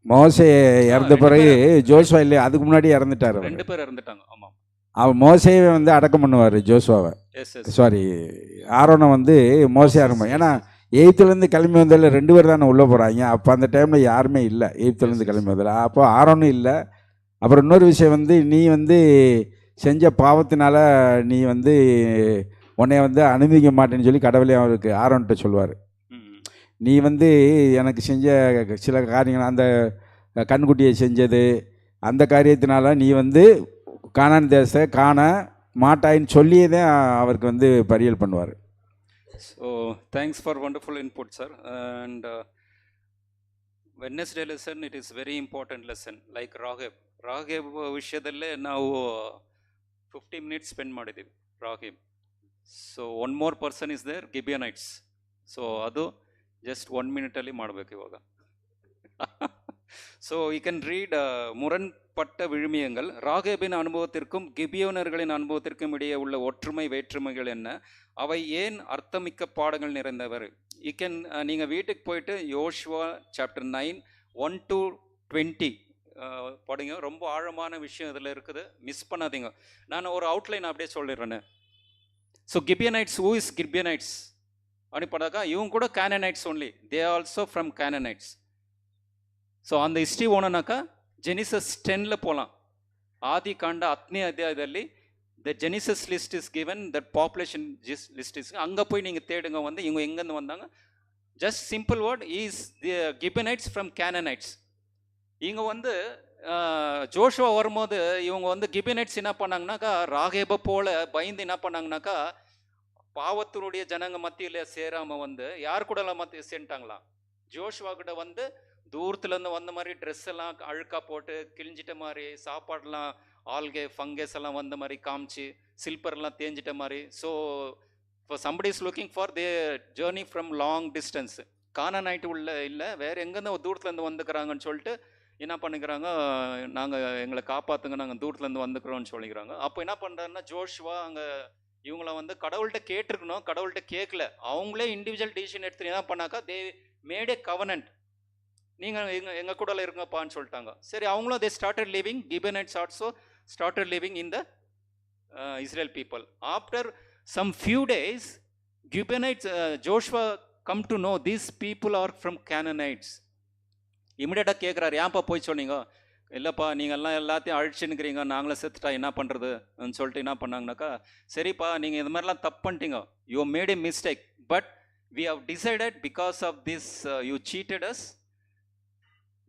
மோசே இறந்த பிறகு ஜோசுவா இல்லை, அதுக்கு முன்னாடி இறந்துட்டார் அவர். 2 பேர் இறந்துட்டாங்க. ஆமாம். அவர் மோசேவை வந்து அடக்கம் பண்ணுவார் ஜோசுவாவை, சாரி ஆரோனை வந்து மோசே ஆரம்பம். ஏன்னா எய்த்துலேருந்து கிளம்பி வந்ததில் 2 பேர் தானே உள்ளே போகிறாங்க. அப்போ அந்த டைமில் யாருமே இல்லை எய்த்துலேருந்து கிளம்பி வந்ததில். அப்போ ஆரோனும் இல்லை. அப்புறம் இன்னொரு விஷயம் வந்து, நீ வந்து செஞ்ச பாவத்தினால நீ வந்து உன்னை வந்து அனுமதிக்க மாட்டேன்னு சொல்லி கடவுளே அவருக்கு ஆரோன்கிட்ட சொல்லுவார். நீ வந்து எனக்கு செஞ்ச சில காரியங்கள், அந்த கண்குட்டியை செஞ்சது, அந்த காரியத்தினால நீ வந்து கானான் தேசத்தை காண மாட்டாயின்னு சொல்லியே தான் அவருக்கு வந்து பரியல் பண்ணுவார். So thanks for wonderful input, sir. And Wednesday lesson, it is very important lesson. Like Rahab ವಿಷಯದಲ್ಲೇ ನಾವು 50 minutes spend ಮಾಡಿದ್ದೀವಿ Rahab. So one more person is there, Gibeonites. So ಅದು just 1 minute ಅಲ್ಲಿ ಮಾಡಬೇಕು ಇವಾಗ. So you can read முரண்பட்ட விழுமியங்கள். ராகேபின் அனுபவத்திற்கும் கிபியோனர்களின் அனுபவத்திற்கும் இடையே உள்ள ஒற்றுமை வேற்றுமைகள் என்ன, அவை ஏன் அர்த்தமிக்க பாடங்கள் நிறைந்தவர். யூ கேன் நீங்கள் வீட்டுக்கு போயிட்டு யோசுவா சாப்டர் 9 1 to 20 படிங்க. ரொம்ப ஆழமான விஷயம் இதில் இருக்குது, மிஸ் பண்ணாதீங்க. நான் ஒரு அவுட்லைன் அப்படியே சொல்லிடுறேன்னு. So Gibeonites, who is Gibeonites அப்படி படாக்கா, இவங்க கூட Canaanites only, they also from Canaanites. So அந்த ஹிஸ்ட்ரி ஓனனாக்கா ஜெனிசஸ் 10 போகலாம். ಆದಿ ಕಾಂಡ 10ನೇ ಅಧ್ಯಾಯದಲ್ಲಿ the Genesis list is given, that population list is, அங்கே போய் நீங்கள் தேடுங்க. வந்து இவங்க எங்கேருந்து வந்தாங்க, just simple word is the Gibeonites from Canaanites. இங்கே வந்து ஜோஷுவா வரும்போது இவங்க வந்து கிபனைட்ஸ் என்ன பண்ணாங்கனாக்கா, ராகேப போல பயந்து என்ன பண்ணாங்கனாக்கா, பாவத்தினுடைய ஜனங்க மத்தியில் சேராமல் வந்து யார் கூட மத்திய சேர்ந்துட்டாங்களாம், ஜோஷுவா கிட்ட வந்து தூரத்துலேருந்து வந்த மாதிரி ட்ரெஸ் எல்லாம் அழுக்கா போட்டு கிழிஞ்சிட்ட மாதிரி, சாப்பாடுலாம் ஆல்கே ஃபங்கஸ் எல்லாம் வந்த மாதிரி காமிச்சு, சில்பர்லாம் தேஞ்சிட்ட மாதிரி. ஸோ இப்போ somebody is looking for the journey from long distance. Canaanite உள்ள இல்லை, வேறு எங்கேருந்து தூரத்துலேருந்து வந்துக்கிறாங்கன்னு சொல்லிட்டு என்ன பண்ணிக்கிறாங்க, நாங்கள் எங்களை காப்பாற்றுங்க, நாங்கள் தூரத்துலேருந்து வந்துக்கிறோம்னு சொல்லிக்கிறாங்க. அப்போ என்ன பண்ணுறாருன்னா ஜோஷுவா அங்கே இவங்கள வந்து கடவுள்கிட்ட கேட்டிருக்கணும், கடவுள்கிட்ட கேட்கல, அவங்களே இண்டிவிஜுவல் டிசிஷன் எடுத்து என்ன பண்ணாக்கா, தே மேட் ஏ கவனன்ட், நீங்கள் எங்கள் கூட இருங்கப்பான்னு சொல்லிட்டாங்க. சரி, அவங்களும் they started living, Gibeonites also started living in the Israel people. After some few days, Gibeonites, Joshua come to know these people are from Canaanites. இமிடியேட்டாக கேட்குறாரு, ஏன்ப்பா போய் சொன்னீங்க, இல்லைப்பா நீங்கள்லாம் எல்லாத்தையும் அழிச்சுன்னுக்கிறீங்க, நாங்களும் செத்துட்டா என்ன பண்ணுறதுன்னு சொல்லிட்டு என்ன பண்ணாங்கனாக்கா, சரிப்பா நீங்கள் இது மாதிரிலாம் தப்பு பண்ணிட்டீங்க, you made a mistake, but we have decided because of this you cheated us,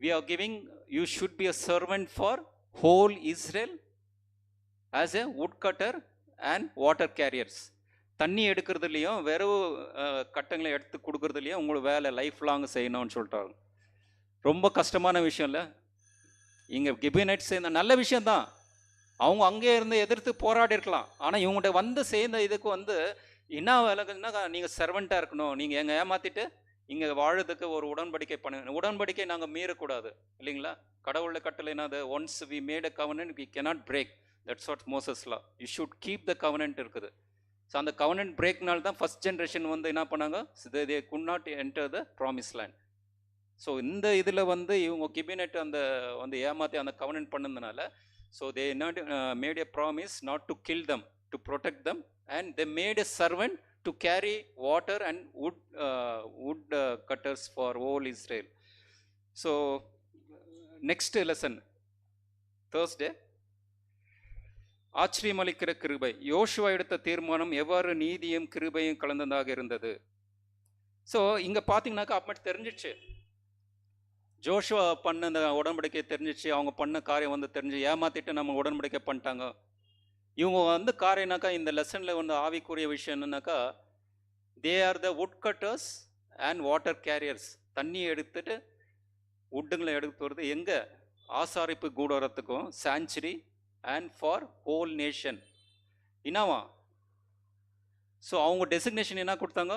we are giving, you should be a servant for whole Israel as a woodcutter and water carriers. தண்ணி எடுக்கிறதுலையும் வெறும் கட்டங்களை எடுத்து கொடுக்கறதுலையும் உங்களுக்கு வேலை லைஃப் லாங் செய்யணும்னு சொல்லிட்டாங்க. ரொம்ப கஷ்டமான விஷயம் இல்லை. இங்கே கிபனைட்ஸ் சேர்ந்த நல்ல விஷயந்தான், அவங்க அங்கே இருந்து எதிர்த்து போராடி இருக்கலாம். ஆனால் இவங்கள்ட்ட வந்து சேர்ந்த இதுக்கு வந்து என்ன வேலைன்னா, நீங்கள் சர்வெண்ட்டாக இருக்கணும், நீங்கள் எங்கே ஏமாற்றிட்டு இங்கே வாழறதுக்கு ஒரு உடன்படிக்கை பண்ண, உடன்படிக்கை நாங்கள் மீறக்கூடாது இல்லைங்களா? கடவுளை கட்டளை என்னது? Once we made a covenant we cannot break. That's what Moses law. You should keep the covenant இருக்குது. ஸோ அந்த கவர்னன்ட் பிரேக்னால தான் ஃபர்ஸ்ட் ஜென்ரேஷன் வந்து என்ன பண்ணாங்க? தே could not enter the promise land. So இந்த இதில் வந்து இவங்க கிபினெட் அந்த வந்து ஏமாற்றி அந்த கவர்னன்ட் பண்ணதுனால, so they not made a promise not to kill them, to protect them, and they made a servant to carry water and wood cutters for all Israel. So next lesson, Thursday, ஆச்சரியமளிக்கிற கிருபை. யோசுவா எடுத்த தீர்மானம் எவ்வாறு நீதியும் கிருபையும் கலந்ததாக இருந்தது. ஸோ இங்கே பார்த்தீங்கன்னாக்கா அப்படி தெரிஞ்சிச்சு, ஜோஷுவா பண்ண அந்த உடன்படிக்கை தெரிஞ்சிச்சு, அவங்க பண்ண காரியம் வந்து தெரிஞ்சு ஏமாத்திட்டு நம்ம உடன்படிக்கை பண்ணிட்டாங்க. இவங்க வந்து காரியம்னாக்கா இந்த லெசனில் வந்து ஆவிக்குரிய விஷயம் என்னன்னாக்கா, they are the wood cutters and water carriers. தண்ணி எடுத்துட்டு வுட்டுங்களை எடுத்து வருது எங்கே? ஆசாரிப்பு கூடாரத்துக்கும் sanctuary and for whole nation. என்னவா? ஸோ அவங்க டெசிக்னேஷன் என்ன கொடுத்தாங்க?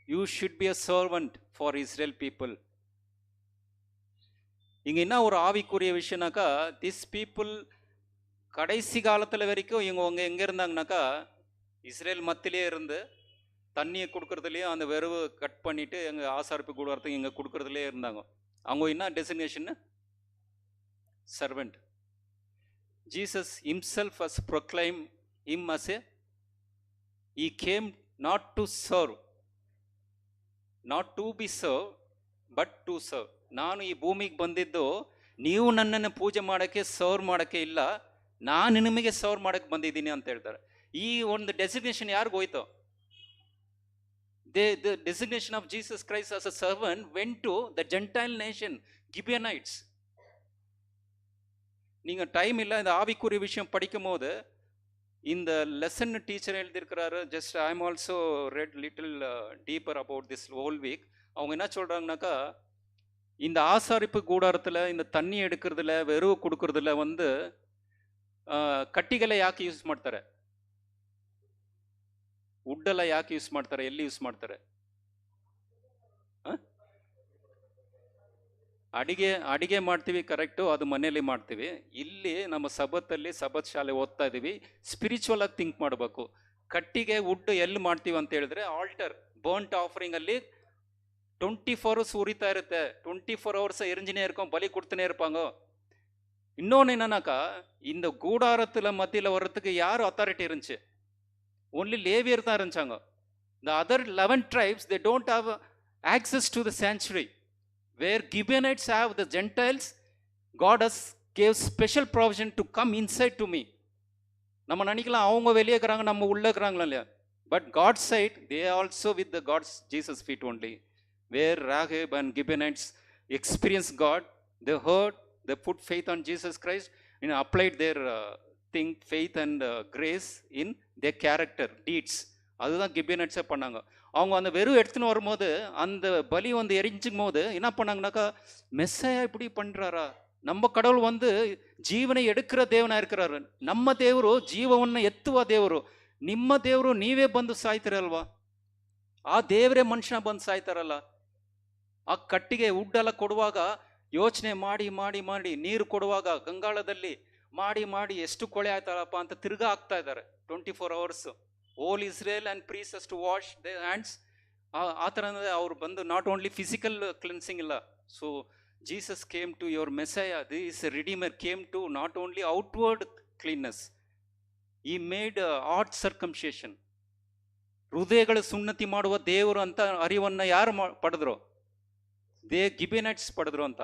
You should be a servant for Israel people. இங்கே என்ன ஒரு ஆவிக்குரிய விஷயம்னாக்கா, திஸ் பீப்புள் கடைசி காலத்தில் வரைக்கும் இவங்க எங்கே இருந்தாங்கனாக்கா, இஸ்ரேல் மத்திலே இருந்து தண்ணியை கொடுக்கறதுலேயும் அந்த வெறுவு கட் பண்ணிவிட்டு எங்கள் ஆசாரிப்பு கூடாரத்துக்கு இங்கே கொடுக்கறதுலேயே இருந்தாங்க. அவங்க என்ன designation? Servant. Jesus himself has proclaimed him as a, he came not to serve, not to be served, but to serve. ನಾನು ಈ ಭೂಮಿಗೆ ಬಂದಿದ್ದು ನೀವು ನನ್ನನ್ನು ಪೂಜೆ ಮಾಡೋಕ್ಕೆ ಸರ್ವ್ ಮಾಡೋಕ್ಕೆ ಇಲ್ಲ, ನಾನು ನಿಮಗೆ ಸರ್ವ್ ಮಾಡೋಕ್ಕೆ ಬಂದಿದ್ದೀನಿ ಅಂತ ಹೇಳ್ತಾರೆ. ಈ ಒಂದು ಡೆಸಿಗ್ನೇಷನ್ ಯಾರಿಗೂ ಹೋಯ್ತು? The designation of Jesus Christ as a servant went to the Gentile nation, Gibeonites. நீங்கள் டைம் இல்லை இந்த ஆவிக்குரிய விஷயம் படிக்கும் போது இந்த லெசன் டீச்சர் எழுதியிருக்கிறாரு. Just I am also read little deeper about this whole week. அவங்க என்ன சொல்கிறாங்கனாக்கா, இந்த ஆசாரிப்பு கூடாரத்தில் இந்த தண்ணி எடுக்கிறதுல வெறுவு கொடுக்கறதுல வந்து ಕಟ್ಟಿಗೆಲ್ಲ ಯಾಕೆ ಯೂಸ್ ಮಾಡ್ತಾರೆ? ವುಡ್ಡೆಲ್ಲ ಯಾಕೆ ಯೂಸ್ ಮಾಡ್ತಾರೆ? ಎಲ್ಲಿ ಯೂಸ್ ಮಾಡ್ತಾರೆ? ಅಡಿಗೆ ಮಾಡ್ತೀವಿ, ಕರೆಕ್ಟು, ಅದು ಮನೇಲಿ ಮಾಡ್ತೀವಿ. ಇಲ್ಲಿ ನಮ್ಮ ಸಬತ್ತಲ್ಲಿ ಸಬತ್ ಶಾಲೆ ಓದ್ತಾ ಇದ್ದೀವಿ, ಸ್ಪಿರಿಚುವಲ್ ಆಗಿ ಥಿಂಕ್ ಮಾಡಬೇಕು. ಕಟ್ಟಿಗೆ ವುಡ್ ಎಲ್ಲಿ ಮಾಡ್ತೀವಿ ಅಂತ ಹೇಳಿದ್ರೆ ಆಲ್ಟರ್ ಬರ್ನ್ಟ್ ಆಫರಿಂಗ್ ಅಲ್ಲಿ 24 hours ಉರಿತಾ ಇರುತ್ತೆ. 24 hours எரிஞ்சினே இருக்கும், பலி கொடுத்துனே இருப்பாங்க. இன்னொன்று என்னன்னாக்கா, இந்த கூடாரத்தில் மத்தியில் வர்றதுக்கு யார் அத்தாரிட்டி இருந்துச்சு? ஒன்லி லேவியர் தான் இருந்துச்சாங்க. The other 11 tribes, they don't have access to the sanctuary. Where Gibeonites have the Gentiles, God has gave special provision to come inside to me. நம்ம நினைக்கலாம் அவங்க வெளியே இருக்கிறாங்க, நம்ம உள்ளே இருக்கிறாங்களா இல்லையா? But God side, they also with the God's Jesus feet only. Where Rahab and Gibeonites experienced God, they heard, they put faith on Jesus Christ and applied their faith and grace in their character deeds. அதுதான் கிபியனைட்ஸே பண்ணாங்க. அவங்க அந்த வெறும் எடுத்துன்னு வரும்போது அந்த பலி வந்து எரிஞ்சுக்கும் போது என்ன பண்ணாங்கனாக்கா, மெஸ்ஸையா இப்படி பண்ணுறாரா? நம்ம கடவுள் வந்து ಜೀವನ எடுக்கிற ದೇವನ இருக்கிறாரு. ನಮ್ಮ ದೇವರು ಜೀವವನ್ನು ಎತ್ತುವ ದೇವರು. ನಿಮ್ಮ ದೇವರು ನೀವೇ ಬಂದು ಸಾಯ್ತಿರಲ್ವಾ? ಆ ದೇವರೇ ಮನುಷ್ಯನ ಬಂದು ಸಾಯ್ತಾರಲ್ಲ. ಆ ಕಟ್ಟಿಗೆ ಉಡ್ಡೆಲ್ಲ ಕೊಡುವಾಗ ಯೋಚನೆ ಮಾಡಿ ಮಾಡಿ ಮಾಡಿ, ನೀರು ಕೊಡುವಾಗ ಗಂಗಾಳದಲ್ಲಿ ಮಾಡಿ ಮಾಡಿ ಎಷ್ಟು ಕೊಳೆ ಆಯ್ತಾರಪ್ಪ ಅಂತ ತಿರ್ಗಾ ಹಾಕ್ತಾ ಇದ್ದಾರೆ 24 hours. All Israel and priests to wash the hands. ಆ ಥರ ಅವ್ರು ಬಂದು ನಾಟ್ ಓನ್ಲಿ ಫಿಸಿಕಲ್ ಕ್ಲೆನ್ಸಿಂಗ್ ಇಲ್ಲ. So Jesus came to your Messiah, this Redeemer came to not only outward cleanness, he made heart circumcision. ಹೃದಯಗಳ ಸುನ್ನತಿ ಮಾಡುವ ದೇವರು ಅಂತ ಅರಿವನ್ನು ಯಾರು ಪಡೆದ್ರು? ಗಿಬೆನೈಟ್ಸ್ ಪಡೆದ್ರು ಅಂತ.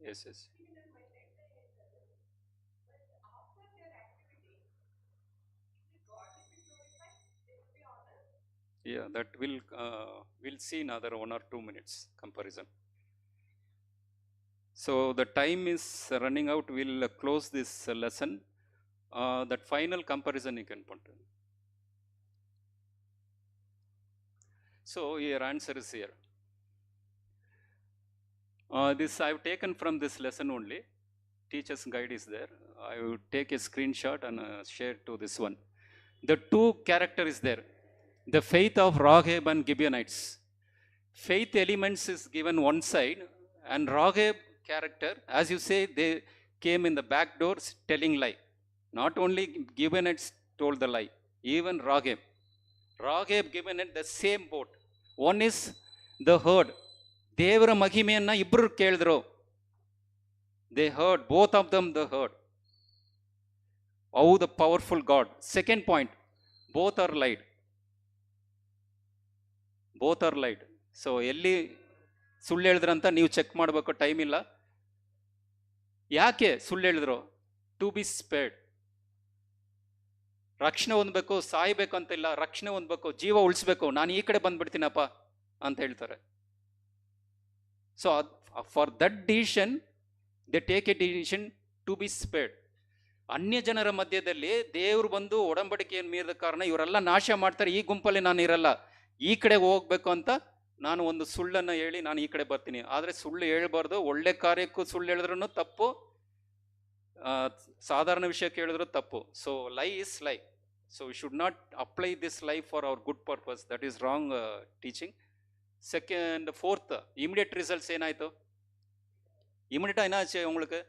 Yes, yes. Yeah, that we'll see in another 1 or 2 minutes comparison. So the time is running out. We'll close this lesson. That final comparison you can put. So your answer is here. This I've taken from this lesson only. Teacher's guide is there. I will take a screenshot and share to this one. The two character is there. The faith of Rahab and Gibeonites. Faith elements is given one side, and Rahab character, as you say, they came in the back doors telling lie. Not only Gibeonites told the lie, even Rahab. Rahab Gibeonite the same boat. One is the herd. ದೇವರ ಮಹಿಮೆಯನ್ನ ಇಬ್ಬರು ಕೇಳಿದ್ರು. They heard, both of them they heard. Oh, the powerful God. Second point, both are lied. Both are lied. So ಎಲ್ಲಿ ಸುಳ್ಳು ಹೇಳಿದ್ರಂತ ನೀವು ಚೆಕ್ ಮಾಡಬೇಕು, ಟೈಮ್ ಇಲ್ಲ. ಯಾಕೆ ಸುಳ್ಳು ಹೇಳಿದ್ರು? To be spared. ರಕ್ಷಣೆ ಹೊಂದಬೇಕು, ಸಾಯ್ಬೇಕು ಅಂತ ಇಲ್ಲ, ರಕ್ಷಣೆ ಹೊಂದಬೇಕು, ಜೀವ ಉಳಿಸ್ಬೇಕು, ನಾನು ಈ ಕಡೆ ಬಂದ್ಬಿಡ್ತೀನಪ್ಪ ಅಂತ ಹೇಳ್ತಾರೆ. So for that decision they take a decision to be spared. ಅನ್ಯ ಜನರ ಮಧ್ಯದಲ್ಲಿ ದೇವರು ಬಂದು ಒಡಂಬಡಿಕೆಯನ್ನು ಮೀರಿದ ಕಾರಣ ಇವರೆಲ್ಲ ನಾಶ ಮಾಡ್ತಾರೆ, ಈ ಗುಂಪಲ್ಲಿ ನಾನು ಇರಲ್ಲ, ಈ ಕಡೆ ಹೋಗ್ಬೇಕು ಅಂತ ನಾನು ಒಂದು ಸುಳ್ಳನ್ನು ಹೇಳಿ ನಾನು ಈ ಕಡೆ ಬರ್ತೀನಿ. ಆದರೆ ಸುಳ್ಳು ಹೇಳ್ಬಾರ್ದು. ಒಳ್ಳೆ ಕಾರ್ಯಕ್ಕೂ ಸುಳ್ಳು ಹೇಳಿದ್ರೂ ತಪ್ಪು, ಸಾಧಾರಣ ವಿಷಯಕ್ಕೆ ಹೇಳಿದ್ರು ತಪ್ಪು. So lie is lie. So we should not apply this lie for our good purpose. That is wrong teaching. Second fourth immediate results ಏನಾಯಿತು? இமிடியட்டாக என்னாச்சு அவங்களுக்கு?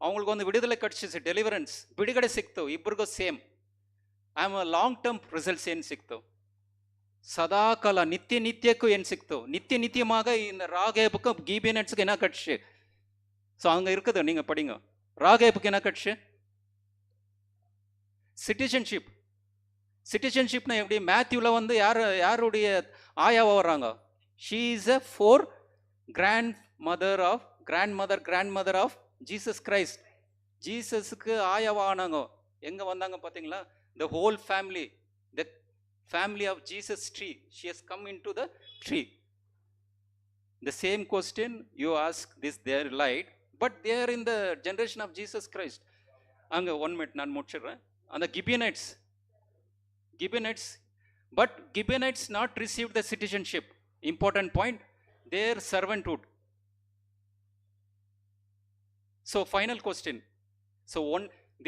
அவங்களுக்கு ಒಂದು விடுதலை ಕಟ್ಸಿಸಿ, ಡೆಲಿವರೆನ್ಸ್, ಬಿಡುಗಡೆ ಸಿಕ್ತು ಇಬ್ಬರಿಗೂ ಸೇಮ್. ಲಾಂಗ್ ಟರ್ಮ್ ರಿಸಲ್ಟ್ಸ್ ಏನು ಸಿಕ್ತು? ಸದಾಕಾಲ ನಿತ್ಯ ನಿತ್ಯಕ್ಕೂ ಏನು ಸಿಕ್ತು? நித்திய நித்தியமாக இந்த ராகேபுக்கு கீபியனட்ஸுக்கு என்ன கட்சி? ஸோ அங்கே இருக்குது, நீங்கள் படிங்க. ராகேபுக்கு என்ன கட்சி? சிட்டிசன்ஷிப். சிட்டிசன்ஷிப்னா எப்படி? மேத்யூவில் வந்து யாருடைய ஆயாவாக வர்றாங்க? She is a four grandmother of Jesus Christ. ஜீசஸுக்கு ஆயாவானாங்க. எங்கே வந்தாங்க பார்த்தீங்களா? The whole family, the family of Jesus tree. She has come into the tree. The same question you ask this, they are lied, but they are in the generation of Jesus Christ. Anga 1 minute nan mudichiren. And the Gibeonites, but Gibeonites not received the citizenship. Important point, their servanthood. So final question. So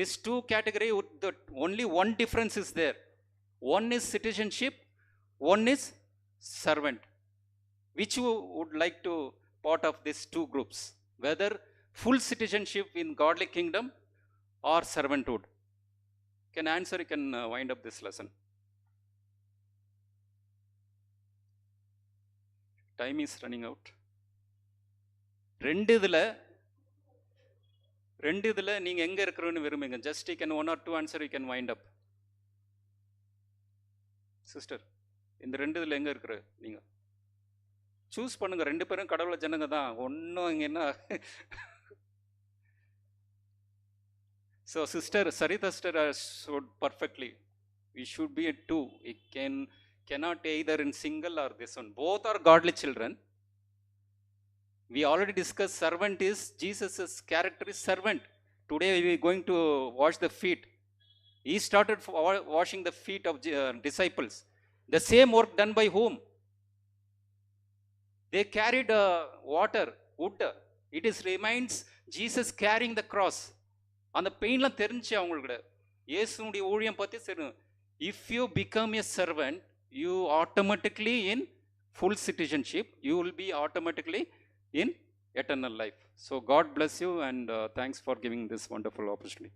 these two category, only one difference is there. One is citizenship, one is servant. Which you would like to part of these two groups? Whether full citizenship in godly kingdom or servanthood? Can answer, you can wind up this lesson. Time is running out. ரெண்டு இதில் நீங்கள் எங்கே இருக்கிறோன்னு விரும்புங்க. Just you can 1 or 2 answer, you can wind up. Sister, இந்த ரெண்டு இதில் எங்கே இருக்கிற நீங்கள் சூஸ் பண்ணுங்க. ரெண்டு பேரும் கடவுளை ஜனங்க தான், ஒன்றும் இங்கே என்ன. So sister Saritha sister showed perfectly. We should be a two. It cannot either in single or this one. Both are godly children. We already discussed servant is Jesus's character is servant. Today we are going to wash the feet. He started washing the feet of disciples. The same work done by whom? They carried water, wood. It is reminds Jesus carrying the cross. அந்த பெயின்லாம் தெரிஞ்சு அவங்களுக்கு இயேசுனுடைய ஊழியம் பற்றி தெரியும். If you become a servant, you automatically in full citizenship. You will be automatically in eternal life. So God bless you, and thanks for giving this wonderful opportunity.